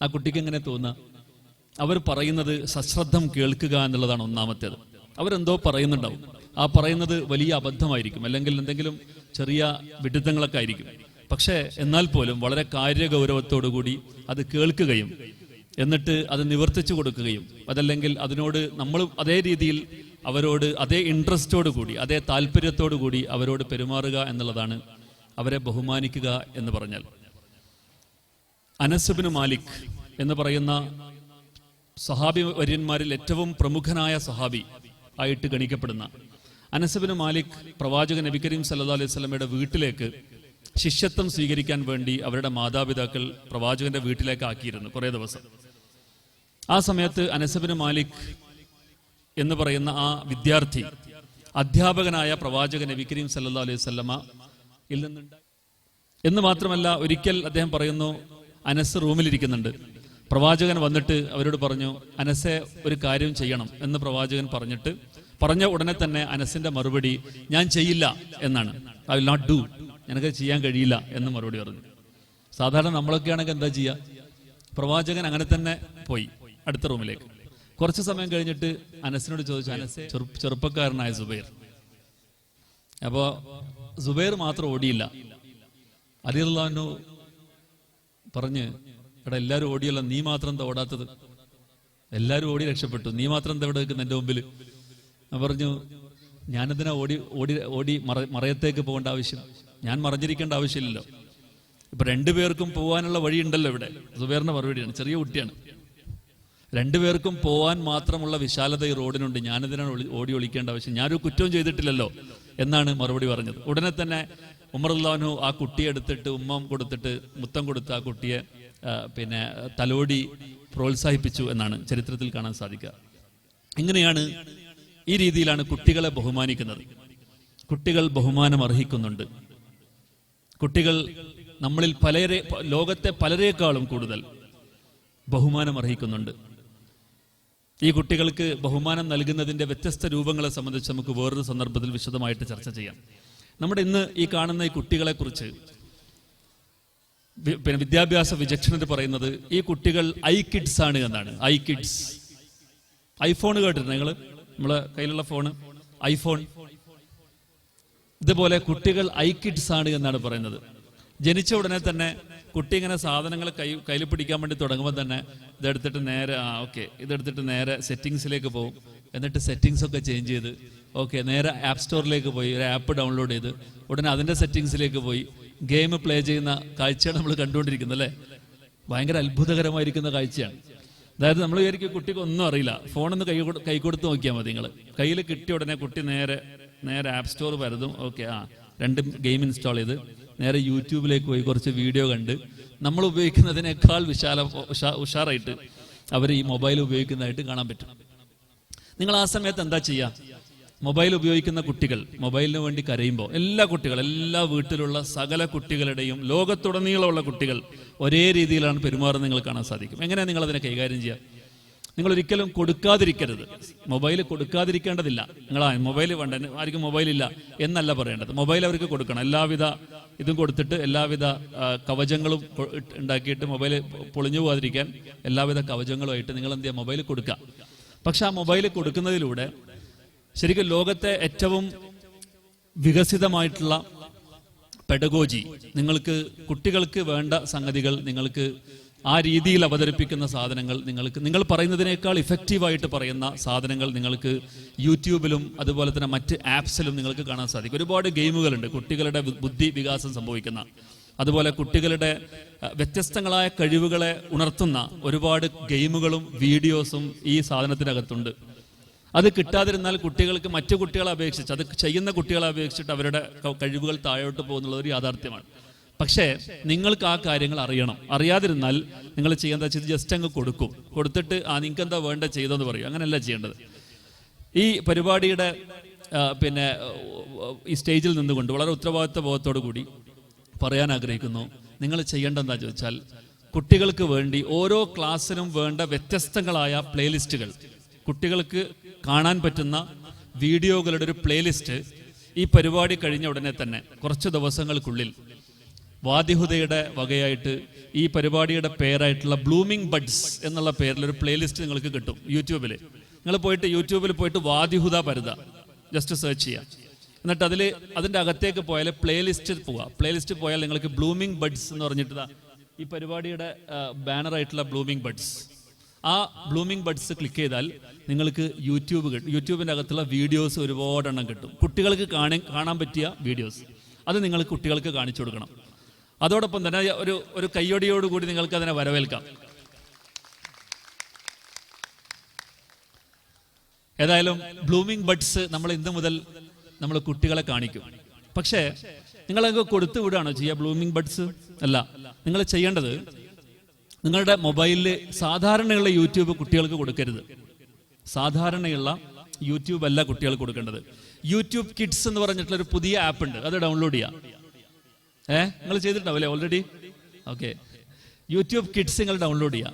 [SPEAKER 9] ആ കുട്ടിക്ക് എങ്ങനെ തോന്നുക? അവർ പറയുന്നത് സശ്രദ്ധം കേൾക്കുക എന്നുള്ളതാണ് ഒന്നാമത്തേത്. അവരെന്തോ പറയുന്നുണ്ടാവും, ആ പറയുന്നത് വലിയ അബദ്ധമായിരിക്കും, അല്ലെങ്കിൽ എന്തെങ്കിലും ചെറിയ വിഡിത്തങ്ങളൊക്കെ ആയിരിക്കും. പക്ഷേ എന്നാൽ പോലും വളരെ കാര്യഗൗരവത്തോടുകൂടി അത് കേൾക്കുകയും എന്നിട്ട് അത് നിവർത്തിച്ചു കൊടുക്കുകയും, അതല്ലെങ്കിൽ അതിനോട് നമ്മൾ അതേ രീതിയിൽ അവരോട് അതേ ഇൻട്രസ്റ്റോടു കൂടി, അതേ താല്പര്യത്തോടു കൂടി അവരോട് പെരുമാറുക എന്നുള്ളതാണ് അവരെ ബഹുമാനിക്കുക എന്ന് പറഞ്ഞാൽ. അനസ് ഇബ്നു മാലിക് എന്ന് പറയുന്ന സഹാബി വര്യന്മാരിൽ ഏറ്റവും പ്രമുഖനായ സഹാബി ആയിട്ട് ഗണിക്കപ്പെടുന്ന അനസ് ഇബ്നു മാലിക് പ്രവാചകൻ നബി കരീം സല്ലല്ലാഹു അലൈഹി വസല്ലമയുടെ വീട്ടിലേക്ക് ശിഷ്യത്വം സ്വീകരിക്കാൻ വേണ്ടി അവരുടെ മാതാപിതാക്കൾ പ്രവാചകന്റെ വീട്ടിലേക്ക് ആക്കിയിരുന്നു കുറേ ദിവസം. ആ സമയത്ത് അനസ് ഇബ്നു മാലിക് എന്ന് പറയുന്ന ആ വിദ്യാർത്ഥി അധ്യാപകനായ പ്രവാചകൻ നബി കരീം സല്ലല്ലാഹു അലൈഹി വസല്ലമയിൽ നിന്നുണ്ടായി എന്ന് മാത്രമല്ല, ഒരിക്കൽ അദ്ദേഹം പറയുന്നു, അനസ് റൂമിലിരിക്കുന്നുണ്ട്. പ്രവാചകൻ വന്നിട്ട് അവരോട് പറഞ്ഞു, അനസെ ഒരു കാര്യം ചെയ്യണം എന്ന് പ്രവാചകൻ പറഞ്ഞ ഉടനെ തന്നെ അനസിന്റെ മറുപടി, ഞാൻ ചെയ്യില്ല എന്നാണ്. ഐ വിൽ നോട്ട് ഡു, എനിക്ക് ചെയ്യാൻ കഴിയില്ല എന്ന് മറുപടി പറഞ്ഞു. സാധാരണ നമ്മളൊക്കെ ആണെങ്കിൽ എന്താ ചെയ്യുക? പ്രവാചകൻ അങ്ങനെ തന്നെ പോയി അടുത്ത റൂമിലേക്ക്. കുറച്ച് സമയം കഴിഞ്ഞിട്ട് അനസിനോട് ചോദിച്ചു, അനസെ, ചെറുപ്പക്കാരനായ സുബൈർ. അപ്പോ സുബൈർ മാത്രം ഓടിയില്ല. അലി റളിയല്ലാഹു അൻഹു പറഞ്ഞ്, എടാ എല്ലാവരും ഓടിയല്ല, നീ മാത്രം എന്താ ഓടാത്തത്? എല്ലാവരും ഓടി രക്ഷപ്പെട്ടു, നീ മാത്രം എന്താ ഇവിടെ നിൽക്കുന്ന എൻ്റെ മുമ്പിൽ? പറഞ്ഞു, ഞാനെന്തിനാ ഓടി മറയത്തേക്ക് പോകേണ്ട ആവശ്യം? ഞാൻ മറഞ്ഞിരിക്കേണ്ട ആവശ്യമില്ലല്ലോ. ഇപ്പൊ രണ്ടുപേർക്കും പോകാനുള്ള വഴിയുണ്ടല്ലോ ഇവിടെ. സുബൈറിന്റെ മറുപടിയാണ്, ചെറിയ കുട്ടിയാണ്. രണ്ടുപേർക്കും പോവാൻ മാത്രമുള്ള വിശാലത ഈ റോഡിനുണ്ട്, ഞാനെന്തിനാണ് ഓടി ഒളിക്കേണ്ട ആവശ്യം? ഞാനൊരു കുറ്റവും ചെയ്തിട്ടില്ലല്ലോ എന്നാണ് മറുപടി പറഞ്ഞത്. ഉടനെ തന്നെ ഉമർ റളിയല്ലാഹു അൻഹു ആ കുട്ടിയെ എടുത്തിട്ട് മുത്തം കൊടുത്ത് ആ കുട്ടിയെ പിന്നെ തലോടി പ്രോത്സാഹിപ്പിച്ചു എന്നാണ് ചരിത്രത്തിൽ കാണാൻ സാധിക്കുക. ഇങ്ങനെയാണ്, ഈ രീതിയിലാണ് കുട്ടികളെ ബഹുമാനിക്കുന്നത്. കുട്ടികൾ ബഹുമാനം അർഹിക്കുന്നുണ്ട്. കുട്ടികൾ നമ്മളിൽ ലോകത്തെ പലരേക്കാളും കൂടുതൽ ബഹുമാനം അർഹിക്കുന്നുണ്ട്. ഈ കുട്ടികൾക്ക് ബഹുമാനം നൽകുന്നതിന്റെ വ്യത്യസ്ത രൂപങ്ങളെ സംബന്ധിച്ച് നമുക്ക് വേറൊരു സന്ദർഭത്തിൽ വിശദമായിട്ട് ചർച്ച ചെയ്യാം. നമ്മുടെ ഇന്ന് ഈ കാണുന്ന ഈ കുട്ടികളെ കുറിച്ച് പിന്നെ വിദ്യാഭ്യാസ വിചക്ഷണർ പറയുന്നത് ഈ കുട്ടികൾ ഐകിഡ്സ് ആണ് എന്നാണ്. ഐകിഡ്സ്, ഐഫോൺ കേട്ടിട്ടുണ്ട് നിങ്ങൾ? നമ്മളെ കയ്യിലുള്ള ഫോണ് ഐഫോൺ, ഇതുപോലെ കുട്ടികൾ ഐകിഡ്സ് ആണ് എന്നാണ് പറയുന്നത്. ജനിച്ച ഉടനെ തന്നെ കുട്ടി ഇങ്ങനെ സാധനങ്ങൾ കയ്യിൽ പിടിക്കാൻ വേണ്ടി തുടങ്ങുമ്പോൾ തന്നെ ഇതെടുത്തിട്ട് നേരെ ഇതെടുത്തിട്ട് നേരെ സെറ്റിങ്സിലേക്ക് പോകും. എന്നിട്ട് സെറ്റിങ്സ് ഒക്കെ ചേഞ്ച് ചെയ്ത് നേരെ ആപ്പ് സ്റ്റോറിലേക്ക് പോയി ഒരു ആപ്പ് ഡൗൺലോഡ് ചെയ്ത് ഉടനെ അതിൻ്റെ സെറ്റിങ്സിലേക്ക് പോയി ഗെയിം പ്ലേ ചെയ്യുന്ന കാഴ്ചയാണ് നമ്മൾ കണ്ടുകൊണ്ടിരിക്കുന്നത് അല്ലേ? ഭയങ്കര അത്ഭുതകരമായിരിക്കുന്ന കാഴ്ചയാണ്. അതായത് നമ്മൾ വിചാരിക്കും കുട്ടിക്ക് ഒന്നും അറിയില്ല, ഫോണൊന്ന് കൈ കൊടുത്ത് നോക്കിയാൽ മതി. നിങ്ങൾ കയ്യിൽ കിട്ടിയ ഉടനെ കുട്ടി നേരെ ആപ്പ് സ്റ്റോർ പരതും. രണ്ട് ഗെയിം ഇൻസ്റ്റാൾ ചെയ്ത് നേരെ യൂട്യൂബിലേക്ക് പോയി കുറച്ച് വീഡിയോ കണ്ട് നമ്മൾ ഉപയോഗിക്കുന്നതിനേക്കാൾ ഉഷാറായിട്ട് അവർ ഈ മൊബൈൽ ഉപയോഗിക്കുന്നതായിട്ട് കാണാൻ പറ്റും. നിങ്ങൾ ആ സമയത്ത് എന്താ ചെയ്യുക? മൊബൈൽ ഉപയോഗിക്കുന്ന കുട്ടികൾ മൊബൈലിന് വേണ്ടി കരയുമ്പോൾ എല്ലാ വീട്ടിലുള്ള സകല കുട്ടികളുടെയും ലോകത്തുടനീളമുള്ള കുട്ടികൾ ഒരേ രീതിയിലാണ് പെരുമാറുന്നത് നിങ്ങൾ കാണാൻ സാധിക്കും. എങ്ങനെയാണ് നിങ്ങൾ അതിനെ കൈകാര്യം ചെയ്യുക? നിങ്ങൾ ഒരിക്കലും കൊടുക്കാതിരിക്കരുത്. മൊബൈൽ കൊടുക്കാതിരിക്കേണ്ടതില്ല. നിങ്ങൾ മൊബൈൽ വേണ്ട, ആർക്കും മൊബൈലില്ല എന്നല്ല പറയേണ്ടത്. മൊബൈൽ അവർക്ക് കൊടുക്കണം. എല്ലാവിധ ഇതും കൊടുത്തിട്ട് എല്ലാവിധ കവചങ്ങളും ഉണ്ടാക്കിയിട്ട് മൊബൈൽ പൊളിഞ്ഞു പോകാതിരിക്കാൻ എല്ലാവിധ കവചങ്ങളുമായിട്ട് നിങ്ങൾ എന്ത് ചെയ്യുക? മൊബൈൽ കൊടുക്കുക. പക്ഷെ ആ മൊബൈൽ കൊടുക്കുന്നതിലൂടെ ശരിക്കും ലോകത്തെ ഏറ്റവും വികസിതമായിട്ടുള്ള പെഡഗോജി, നിങ്ങൾക്ക് കുട്ടികൾക്ക് വേണ്ട സംഗതികൾ നിങ്ങൾക്ക് ആ രീതിയിൽ അവതരിപ്പിക്കുന്ന സാധനങ്ങൾ, നിങ്ങൾ പറയുന്നതിനേക്കാൾ ഇഫക്റ്റീവായിട്ട് പറയുന്ന സാധനങ്ങൾ നിങ്ങൾക്ക് യൂട്യൂബിലും അതുപോലെ തന്നെ മറ്റ് ആപ്സിലും നിങ്ങൾക്ക് കാണാൻ സാധിക്കും. ഒരുപാട് ഗെയിമുകളുണ്ട് കുട്ടികളുടെ ബുദ്ധി വികാസം സംഭവിക്കുന്ന, അതുപോലെ കുട്ടികളുടെ വ്യത്യസ്തങ്ങളായ കഴിവുകളെ ഉണർത്തുന്ന ഒരുപാട് ഗെയിമുകളും വീഡിയോസും ഈ സാധനത്തിനകത്തുണ്ട്. അത് കിട്ടാതിരുന്നാൽ കുട്ടികൾക്ക് മറ്റു കുട്ടികളെ അപേക്ഷിച്ച്, അത് ചെയ്യുന്ന കുട്ടികളെ അപേക്ഷിച്ചിട്ട് അവരുടെ കഴിവുകൾ താഴോട്ട് പോകുന്നുള്ള ഒരു യാഥാർത്ഥ്യമാണ്. പക്ഷേ നിങ്ങൾക്ക് ആ കാര്യങ്ങൾ അറിയണം. അറിയാതിരുന്നാൽ നിങ്ങൾ ചെയ്യാൻ വെച്ചാൽ ജസ്റ്റ് അങ്ങ് കൊടുത്തിട്ട് നിങ്ങൾക്ക് എന്താ വേണ്ട ചെയ്തെന്ന് പറയും. അങ്ങനെയല്ല ചെയ്യേണ്ടത്. ഈ പരിപാടിയുടെ ഈ സ്റ്റേജിൽ നിന്നുകൊണ്ട് വളരെ ഉത്തരവാദിത്വ ബോധത്തോടു കൂടി പറയാൻ ആഗ്രഹിക്കുന്നു, നിങ്ങൾ ചെയ്യേണ്ട എന്താ ചോദിച്ചാൽ കുട്ടികൾക്ക് വേണ്ടി ഓരോ ക്ലാസ്സിനും വേണ്ട വ്യത്യസ്തങ്ങളായ പ്ലേലിസ്റ്റുകൾ, കുട്ടികൾക്ക് കാണാൻ പറ്റുന്ന വീഡിയോകളുടെ ഒരു പ്ലേലിസ്റ്റ് ഈ പരിപാടി കഴിഞ്ഞ ഉടനെ തന്നെ കുറച്ച് ദിവസങ്ങൾക്കുള്ളിൽ വാദിഹുദയുടെ വകയായിട്ട് ഈ പരിപാടിയുടെ പേരായിട്ടുള്ള ബ്ലൂമിംഗ് ബഡ്സ് എന്നുള്ള പേരിൽ ഒരു പ്ലേലിസ്റ്റ് നിങ്ങൾക്ക് കിട്ടും യൂട്യൂബിൽ. നിങ്ങൾ യൂട്യൂബിൽ പോയിട്ട് വാദിഹുദ പരുത ജസ്റ്റ് സെർച്ച് ചെയ്യുക. എന്നിട്ട് അതിൻ്റെ അകത്തേക്ക് പോയാൽ പ്ലേലിസ്റ്റിൽ പോയാൽ നിങ്ങൾക്ക് ബ്ലൂമിംഗ് ബഡ്സ് എന്ന് പറഞ്ഞിട്ട് ഈ പരിപാടിയുടെ ബാനറായിട്ടുള്ള ബ്ലൂമിംഗ് ബഡ്സ്, ആ ബ്ലൂമിംഗ് ബഡ്സ് ക്ലിക്ക് ചെയ്താൽ നിങ്ങൾക്ക് യൂട്യൂബിൻ്റെ അകത്തുള്ള വീഡിയോസ് ഒരുപാടെണ്ണം കിട്ടും. കുട്ടികൾക്ക് കാണാൻ പറ്റിയ വീഡിയോസ്, അത് നിങ്ങൾ കുട്ടികൾക്ക് കാണിച്ചു കൊടുക്കണം. അതോടൊപ്പം തന്നെ ഒരു കയ്യൊടിയോടുകൂടി നിങ്ങൾക്ക് അതിനെ വരവേൽക്കാം. ഏതായാലും ബ്ലൂമിംഗ് ബഡ്സ് നമ്മൾ ഇന്ന് മുതൽ നമ്മൾ കുട്ടികളെ കാണിക്കും. പക്ഷേ നിങ്ങളത് കൊടുത്തു വിടുകയാണോ ചെയ്യുക? ബ്ലൂമിംഗ് ബഡ്സ് അല്ല. നിങ്ങൾ ചെയ്യേണ്ടത്, നിങ്ങളുടെ മൊബൈലിൽ സാധാരണയുള്ള യൂട്യൂബ് കുട്ടികൾക്ക് കൊടുക്കരുത്. സാധാരണയുള്ള യൂട്യൂബ് അല്ല കുട്ടികൾക്ക് കൊടുക്കേണ്ടത്. യൂട്യൂബ് കിഡ്സ് എന്ന് പറഞ്ഞിട്ടുള്ള ഒരു പുതിയ ആപ്പ് ഉണ്ട്, അത് ഡൗൺലോഡ് ചെയ്യാം. നിങ്ങൾ ചെയ്തിട്ടുണ്ടാവില്ലേ ഓൾറെഡി? ഓക്കെ, യൂട്യൂബ് കിഡ്സ് നിങ്ങൾ ഡൗൺലോഡ് ചെയ്യാം.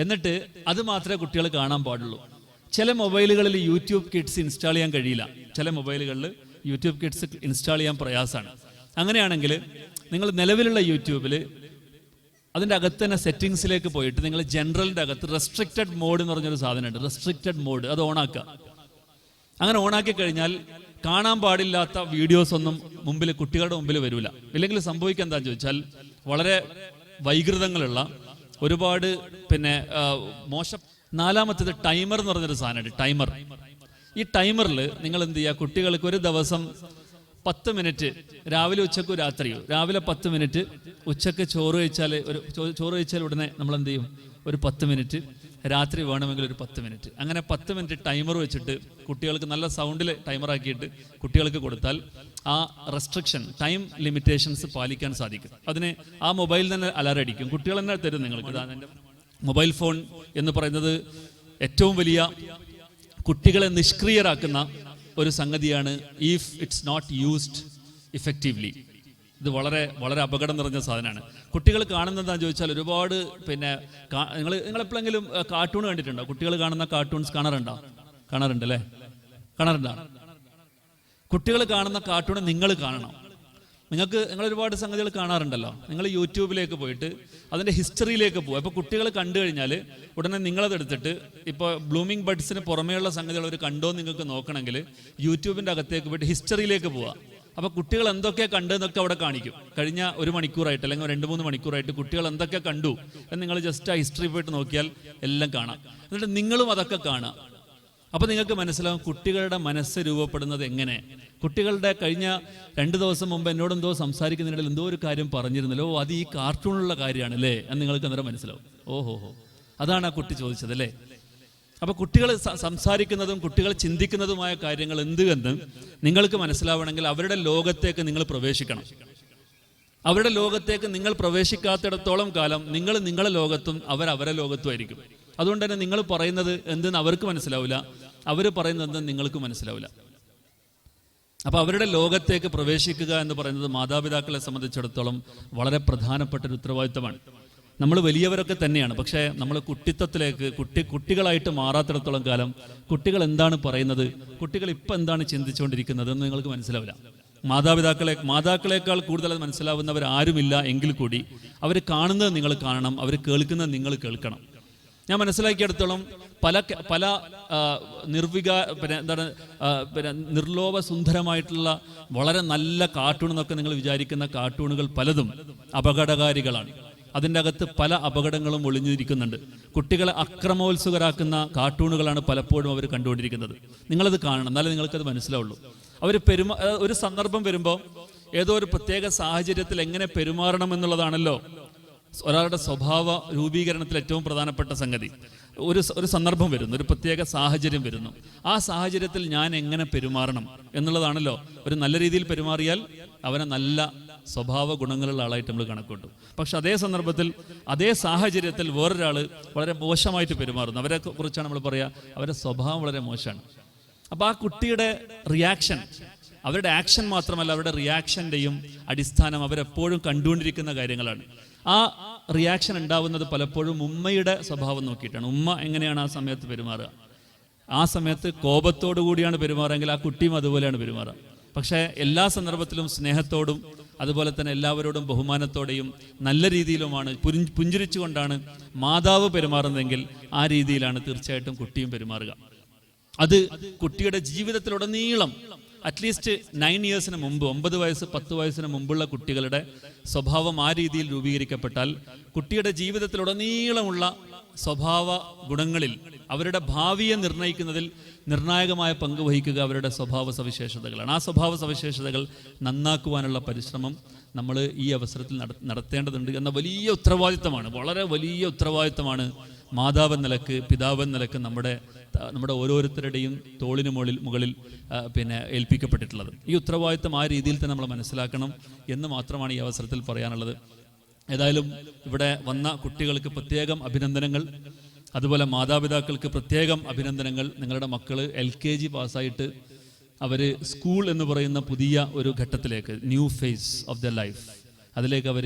[SPEAKER 9] എന്നിട്ട് അത് മാത്രമേ കുട്ടികൾ കാണാൻ പാടുള്ളൂ. ചില മൊബൈലുകളിൽ യൂട്യൂബ് കിഡ്സ് ഇൻസ്റ്റാൾ ചെയ്യാൻ കഴിയില്ല. ചില മൊബൈലുകളിൽ യൂട്യൂബ് കിഡ്സ് ഇൻസ്റ്റാൾ ചെയ്യാൻ പ്രയാസമാണ്. അങ്ങനെയാണെങ്കിൽ നിങ്ങൾ നിലവിലുള്ള യൂട്യൂബിൽ അതിൻ്റെ അകത്ത് തന്നെ സെറ്റിങ്സിലേക്ക് പോയിട്ട് നിങ്ങൾ ജനറലിൻ്റെ അകത്ത് റെസ്ട്രിക്റ്റഡ് മോഡ് എന്ന് പറഞ്ഞൊരു സാധനമുണ്ട്. റെസ്ട്രിക്റ്റഡ് മോഡ് അത് ഓണാക്കുക. അങ്ങനെ ഓണാക്കി കഴിഞ്ഞാൽ കാണാൻ പാടില്ലാത്ത വീഡിയോസ് ഒന്നും കുട്ടികളുടെ മുമ്പിൽ വരില്ല. ഇല്ലെങ്കിൽ സംഭവിക്കുക എന്താണെന്ന് ചോദിച്ചാൽ വളരെ വൈകൃതങ്ങളുള്ള ഒരുപാട് മോശം. നാലാമത്തേത് ടൈമർ എന്ന് പറഞ്ഞൊരു സാധനമുണ്ട്. ടൈമർ. ഈ ടൈമറിൽ നിങ്ങൾ എന്ത് ചെയ്യുക? കുട്ടികൾക്ക് ഒരു ദിവസം 10 മിനിറ്റ്, രാവിലെ ഉച്ചക്കും രാത്രിയോ, രാവിലെ 10 മിനിറ്റ്, ഉച്ചക്ക് ചോറ് കഴിച്ചാൽ ഉടനെ നമ്മൾ എന്ത് ചെയ്യും? ഒരു 10 മിനിറ്റ്, രാത്രി വേണമെങ്കിൽ ഒരു 10 മിനിറ്റ്. അങ്ങനെ 10 മിനിറ്റ് ടൈമർ വെച്ചിട്ട് കുട്ടികൾക്ക് നല്ല സൗണ്ടിൽ ടൈമറാക്കിയിട്ട് കുട്ടികൾക്ക് കൊടുത്താൽ ആ റെസ്ട്രിക്ഷൻ, ടൈം ലിമിറ്റേഷൻസ് പാലിക്കാൻ സാധിക്കും. അതിന് ആ മൊബൈൽ തന്നെ അലാറം അടിക്കും. കുട്ടികൾ തന്നെ തരും നിങ്ങൾക്ക്. എൻ്റെ മൊബൈൽ ഫോൺ എന്ന് പറയുന്നത് ഏറ്റവും വലിയ കുട്ടികളെ നിഷ്ക്രിയരാക്കുന്ന ഒരു സംഗതിയാണ്. If it's not used effectively, ഇത് വളരെ വളരെ അപകടം നിറഞ്ഞ സാധനമാണ്. കുട്ടികൾ കാണുന്നതെന്താണെന്ന് ചോദിച്ചാൽ ഒരുപാട് നിങ്ങൾ എപ്പോഴെങ്കിലും കാർട്ടൂൺ കണ്ടിട്ടുണ്ടോ? കുട്ടികൾ കാണുന്ന കാർട്ടൂൺസ് കാണാറുണ്ട് അല്ലേ? കാണാറുണ്ടോ? കുട്ടികൾ കാണുന്ന കാർട്ടൂൺ നിങ്ങൾ കാണണം. നിങ്ങൾ ഒരുപാട് സംഗതികൾ കാണാറുണ്ടല്ലോ. നിങ്ങൾ യൂട്യൂബിലേക്ക് പോയിട്ട് അതിൻ്റെ ഹിസ്റ്ററിയിലേക്ക് പോകും. ഇപ്പോൾ കുട്ടികൾ കണ്ടു കഴിഞ്ഞാൽ ഉടനെ നിങ്ങളതെടുത്തിട്ട് ഇപ്പോൾ ബ്ലൂമിംഗ് ബഡ്സിന് പുറമേയുള്ള സംഗതികൾ അവർ കണ്ടോ നിങ്ങൾക്ക് നോക്കണമെങ്കിൽ യൂട്യൂബിൻ്റെ അകത്തേക്ക് പോയിട്ട് ഹിസ്റ്ററിയിലേക്ക് പോവുക. അപ്പോൾ കുട്ടികൾ എന്തൊക്കെ കണ്ടെന്നൊക്കെ അവിടെ കാണിക്കും. കഴിഞ്ഞ 1 മണിക്കൂറായിട്ട് അല്ലെങ്കിൽ 2-3 മണിക്കൂറായിട്ട് കുട്ടികൾ എന്തൊക്കെ കണ്ടു എന്ന് നിങ്ങൾ ജസ്റ്റ് ആ ഹിസ്റ്ററി പോയിട്ട് നോക്കിയാൽ എല്ലാം കാണാം. എന്നിട്ട് നിങ്ങളും അതൊക്കെ കാണാം. അപ്പോൾ നിങ്ങൾക്ക് മനസ്സിലാവും കുട്ടികളുടെ മനസ്സ് രൂപപ്പെടുന്നത് എങ്ങനെ. കുട്ടികളുടെ കഴിഞ്ഞ 2 ദിവസം മുമ്പ് എന്നോടെന്തോ സംസാരിക്കുന്നതിനിടയിൽ എന്തോ ഒരു കാര്യം പറഞ്ഞിരുന്നല്ലോ, അത് ഈ കാർട്ടൂണിലുള്ള കാര്യമാണ് അല്ലേ എന്ന് നിങ്ങൾക്ക് അന്നേരം മനസ്സിലാവും. ഓഹോ, അതാണ് ആ കുട്ടി ചോദിച്ചത് അല്ലേ. അപ്പോൾ കുട്ടികൾ സംസാരിക്കുന്നതും കുട്ടികൾ ചിന്തിക്കുന്നതുമായ കാര്യങ്ങൾ എന്തെന്ന് നിങ്ങൾക്ക് മനസ്സിലാവണമെങ്കിൽ അവരുടെ ലോകത്തേക്ക് നിങ്ങൾ പ്രവേശിക്കണം. അവരുടെ ലോകത്തേക്ക് നിങ്ങൾ പ്രവേശിക്കാത്തിടത്തോളം കാലം നിങ്ങൾ നിങ്ങളുടെ ലോകത്തും അവരെ ലോകത്തും ആയിരിക്കും. അതുകൊണ്ട് തന്നെ നിങ്ങൾ പറയുന്നത് എന്തെന്ന് അവർക്ക് മനസ്സിലാവില്ല, അവർ പറയുന്നത് എന്തെന്ന് നിങ്ങൾക്ക് മനസ്സിലാവില്ല. അപ്പോൾ അവരുടെ ലോകത്തേക്ക് പ്രവേശിക്കുക എന്ന് പറയുന്നത് മാതാപിതാക്കളെ സംബന്ധിച്ചിടത്തോളം വളരെ പ്രധാനപ്പെട്ട ഒരു ഉത്തരവാദിത്തമാണ്. നമ്മൾ വലിയവരൊക്കെ തന്നെയാണ്, പക്ഷേ നമ്മൾ കുട്ടിത്വത്തിലേക്ക് കുട്ടികളായിട്ട് മാറാത്തിടത്തോളം കാലം കുട്ടികൾ എന്താണ് പറയുന്നത്, കുട്ടികൾ ഇപ്പം എന്താണ് ചിന്തിച്ചുകൊണ്ടിരിക്കുന്നത് എന്ന് നിങ്ങൾക്ക് മനസ്സിലാവില്ല. മാതാക്കളെക്കാൾ കൂടുതൽ മനസ്സിലാവുന്നവർ ആരുമില്ല എങ്കിൽ കൂടി അവർ കാണുന്നത് നിങ്ങൾ കാണണം, അവർ കേൾക്കുന്നത് നിങ്ങൾ കേൾക്കണം. ഞാൻ മനസ്സിലാക്കിയെടുത്തോളം പല നിർലോഭ സുന്ദരമായിട്ടുള്ള വളരെ നല്ല കാർട്ടൂൺ എന്നൊക്കെ നിങ്ങൾ വിചാരിക്കുന്ന കാർട്ടൂണുകൾ പലതും അപകടകാരികളാണ്. അതിൻ്റെ അകത്ത് പല അപകടങ്ങളും ഒളിഞ്ഞിരിക്കുന്നുണ്ട്. കുട്ടികളെ അക്രമോത്സുകരാക്കുന്ന കാർട്ടൂണുകളാണ് പലപ്പോഴും അവർ കണ്ടുകൊണ്ടിരിക്കുന്നത്. നിങ്ങളത് കാണണം, എന്നാലേ നിങ്ങൾക്കത് മനസ്സിലാവുള്ളൂ. ഒരു സന്ദർഭം വരുമ്പോൾ ഏതോ ഒരു പ്രത്യേക സാഹചര്യത്തിൽ എങ്ങനെ പെരുമാറണം എന്നുള്ളതാണല്ലോ ഒരാളുടെ സ്വഭാവ രൂപീകരണത്തിൽ ഏറ്റവും പ്രധാനപ്പെട്ട സംഗതി. ഒരു സന്ദർഭം വരുന്നു, ഒരു പ്രത്യേക സാഹചര്യം വരുന്നു, ആ സാഹചര്യത്തിൽ ഞാൻ എങ്ങനെ പെരുമാറണം എന്നുള്ളതാണല്ലോ. ഒരു നല്ല രീതിയിൽ പെരുമാറിയാൽ അവനെ നല്ല സ്വഭാവ ഗുണങ്ങളുള്ള ആളായിട്ട് നമ്മൾ കണക്കൂട്ടും. പക്ഷെ അതേ സന്ദർഭത്തിൽ അതേ സാഹചര്യത്തിൽ വേറൊരാൾ വളരെ മോശമായിട്ട് പെരുമാറുന്നു, അവരെ കുറിച്ചാണ് നമ്മൾ പറയുക അവരുടെ സ്വഭാവം വളരെ മോശമാണ്. അപ്പോൾ ആ കുട്ടിയുടെ റിയാക്ഷൻ, അവരുടെ ആക്ഷൻ മാത്രമല്ല അവരുടെ റിയാക്ഷൻ്റെയും അടിസ്ഥാനം അവരെപ്പോഴും കണ്ടുകൊണ്ടിരിക്കുന്ന കാര്യങ്ങളാണ്. ആ റിയാക്ഷൻ ഉണ്ടാവുന്നത് പലപ്പോഴും ഉമ്മയുടെ സ്വഭാവം നോക്കിയിട്ടാണ്. ഉമ്മ എങ്ങനെയാണ് ആ സമയത്ത് പെരുമാറുക, ആ സമയത്ത് കോപത്തോടു കൂടിയാണ് പെരുമാറുകയെങ്കിൽ ആ കുട്ടിയും അതുപോലെയാണ് പെരുമാറുക. പക്ഷേ എല്ലാ സന്ദർഭത്തിലും സ്നേഹത്തോടും അതുപോലെ തന്നെ എല്ലാവരോടും ബഹുമാനത്തോടെയും നല്ല രീതിയിലുമാണ് പുഞ്ചിരിച്ചുകൊണ്ടാണ് മാതാവ് പെരുമാറുന്നതെങ്കിൽ ആ രീതിയിലാണ് തീർച്ചയായിട്ടും കുട്ടിയും പെരുമാറുക. അത് കുട്ടിയുടെ ജീവിതത്തിലുടനീളം അറ്റ്ലീസ്റ്റ് 9 ഇയേഴ്സിന് മുമ്പ് 9 വയസ്സ് 10 വയസ്സിന് മുമ്പുള്ള കുട്ടികളുടെ സ്വഭാവം ആ രീതിയിൽ രൂപീകരിക്കപ്പെട്ടാൽ കുട്ടിയുടെ ജീവിതത്തിലുടനീളമുള്ള സ്വഭാവ ഗുണങ്ങളിൽ അവരുടെ ഭാവിയെ നിർണ്ണയിക്കുന്നതിൽ നിർണായകമായ പങ്ക് വഹിക്കുക അവരുടെ സ്വഭാവ സവിശേഷതകളാണ്. ആ സ്വഭാവ സവിശേഷതകൾ നന്നാക്കുവാനുള്ള പരിശ്രമം നമ്മൾ ഈ അവസരത്തിൽ നടത്തേണ്ടതുണ്ട് എന്ന വലിയ ഉത്തരവാദിത്തമാണ്, വളരെ വലിയ ഉത്തരവാദിത്തമാണ് മാതാവെന്ന നിലക്ക് പിതാവെന്ന നിലക്ക് നമ്മുടെ ഓരോരുത്തരുടെയും തോളിന് മുകളിൽ ഏൽപ്പിക്കപ്പെട്ടിട്ടുള്ളത്. ഈ ഉത്തരവാദിത്തം ആ രീതിയിൽ തന്നെ നമ്മൾ മനസ്സിലാക്കണം എന്ന് മാത്രമാണ് ഈ അവസരത്തിൽ പറയാനുള്ളത്. ഏതായാലും ഇവിടെ വന്ന കുട്ടികൾക്ക് പ്രത്യേകം അഭിനന്ദനങ്ങൾ, അതുപോലെ മാതാപിതാക്കൾക്ക് പ്രത്യേകം അഭിനന്ദനങ്ങൾ. നിങ്ങളുടെ മക്കൾ LKG പാസ്സായിട്ട് അവർ സ്കൂൾ എന്ന് പറയുന്ന പുതിയ ഒരു ഘട്ടത്തിലേക്ക്, new phase of the life, അതിലേക്ക് അവർ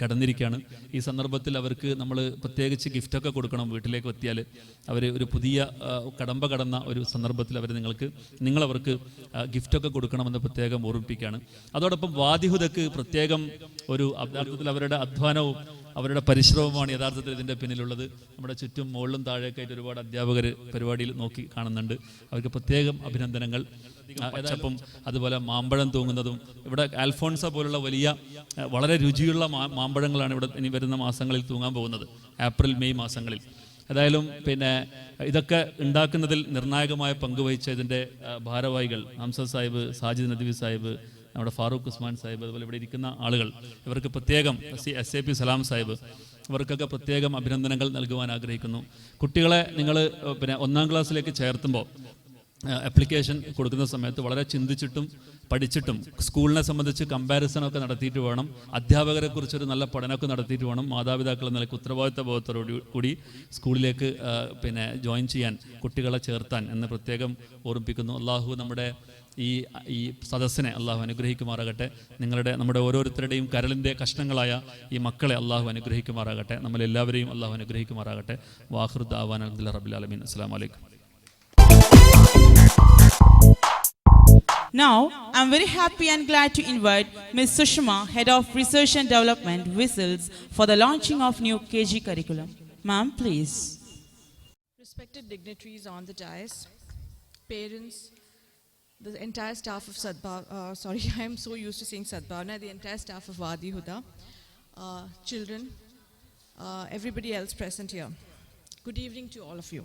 [SPEAKER 9] കടന്നിരിക്കുകയാണ്. ഈ സന്ദർഭത്തിൽ അവർക്ക് നമ്മൾ പ്രത്യേകിച്ച് ഗിഫ്റ്റൊക്കെ കൊടുക്കണം. വീട്ടിലേക്ക് എത്തിയാൽ അവർ ഒരു പുതിയ കടമ്പ കടന്ന ഒരു സന്ദർഭത്തിൽ നിങ്ങളവർക്ക് ഗിഫ്റ്റൊക്കെ കൊടുക്കണമെന്ന് പ്രത്യേകം ഓർമ്മിപ്പിക്കുകയാണ്. അതോടൊപ്പം വാദിഹുദക്ക് പ്രത്യേകം ഒരു യഥാർത്ഥത്തിൽ അവരുടെ അധ്വാനവും അവരുടെ പരിശ്രമവുമാണ് യഥാർത്ഥത്തിൽ ഇതിൻ്റെ പിന്നിലുള്ളത്. നമ്മുടെ ചുറ്റും മുകളിലും താഴേക്കായിട്ട് ഒരുപാട് അധ്യാപകർ പരിപാടിയിൽ നോക്കി കാണുന്നുണ്ട്. അവർക്ക് പ്രത്യേകം അഭിനന്ദനങ്ങൾ. പച്ചപ്പും അതുപോലെ മാമ്പഴം തൂങ്ങുന്നതും, ഇവിടെ ആൽഫോൺസ പോലുള്ള വലിയ വളരെ രുചിയുള്ള മാമ്പഴങ്ങളാണ് ഇവിടെ ഇനി വരുന്ന മാസങ്ങളിൽ തൂങ്ങാൻ പോകുന്നത്, ഏപ്രിൽ മെയ് മാസങ്ങളിൽ. ഏതായാലും ഇതൊക്കെ ഉണ്ടാക്കുന്നതിൽ നിർണായകമായ പങ്കുവഹിച്ച ഇതിൻ്റെ ഭാരവാഹികൾ ഹംസ സാഹിബ്, സാജിദ് നദ്വി സാഹിബ്, നമ്മുടെ ഫാറൂഖ് ഉസ്മാൻ സാഹിബ്, അതുപോലെ ഇവിടെ ഇരിക്കുന്ന ആളുകൾ, ഇവർക്ക് പ്രത്യേകം SAP സലാം സാഹിബ്, ഇവർക്കൊക്കെ പ്രത്യേകം അഭിനന്ദനങ്ങൾ നൽകുവാൻ ആഗ്രഹിക്കുന്നു. കുട്ടികളെ നിങ്ങൾ 1-ാം ക്ലാസ്സിലേക്ക് ചേർത്തുമ്പോൾ ആപ്ലിക്കേഷൻ കൊടുക്കുന്ന സമയത്ത് വളരെ ചിന്തിച്ചിട്ടും പഠിച്ചിട്ടും സ്കൂളിനെ സംബന്ധിച്ച് കമ്പാരിസണൊക്കെ നടത്തിയിട്ട് വേണം, അധ്യാപകരെ കുറിച്ചൊരു നല്ല പഠനമൊക്കെ നടത്തിയിട്ട് വേണം മാതാപിതാക്കൾ നിലയ്ക്ക് ഉത്തരവാദിത്ത ബോധത്തോടു കൂടി സ്കൂളിലേക്ക് ജോയിൻ ചെയ്യാൻ, കുട്ടികളെ ചേർത്താൻ എന്ന് പ്രത്യേകം ഓർമ്മിപ്പിക്കുന്നു. അള്ളാഹു നമ്മുടെ ഈ സദസ്സിനെ അള്ളാഹു അനുഗ്രഹിക്കുമാറാകട്ടെ. നമ്മുടെ ഓരോരുത്തരുടെയും കരളിൻ്റെ കഷ്ണങ്ങളായ ഈ മക്കളെ അള്ളാഹു അനുഗ്രഹിക്കുമാറാകട്ടെ. നമ്മളെല്ലാവരെയും അള്ളാഹു അനുഗ്രഹിക്കുമാറാകട്ടെ. വാഖിറു ദഅ്വാനാ അൽഹംദുലില്ലാഹി റബ്ബിൽ ആലമീൻ. അസ്സലാമു അലൈക്കും.
[SPEAKER 2] Now, I'm very happy and glad to invite Ms. Sushma, Head of Research and Development, WISLS, for the launching of new KG curriculum. Ma'am, please.
[SPEAKER 10] Respected dignitaries on the dais, parents, the entire staff of I am so used to saying Sadbhavna, the entire staff of Wadi Huda, children, everybody else present here. Good evening to all of you.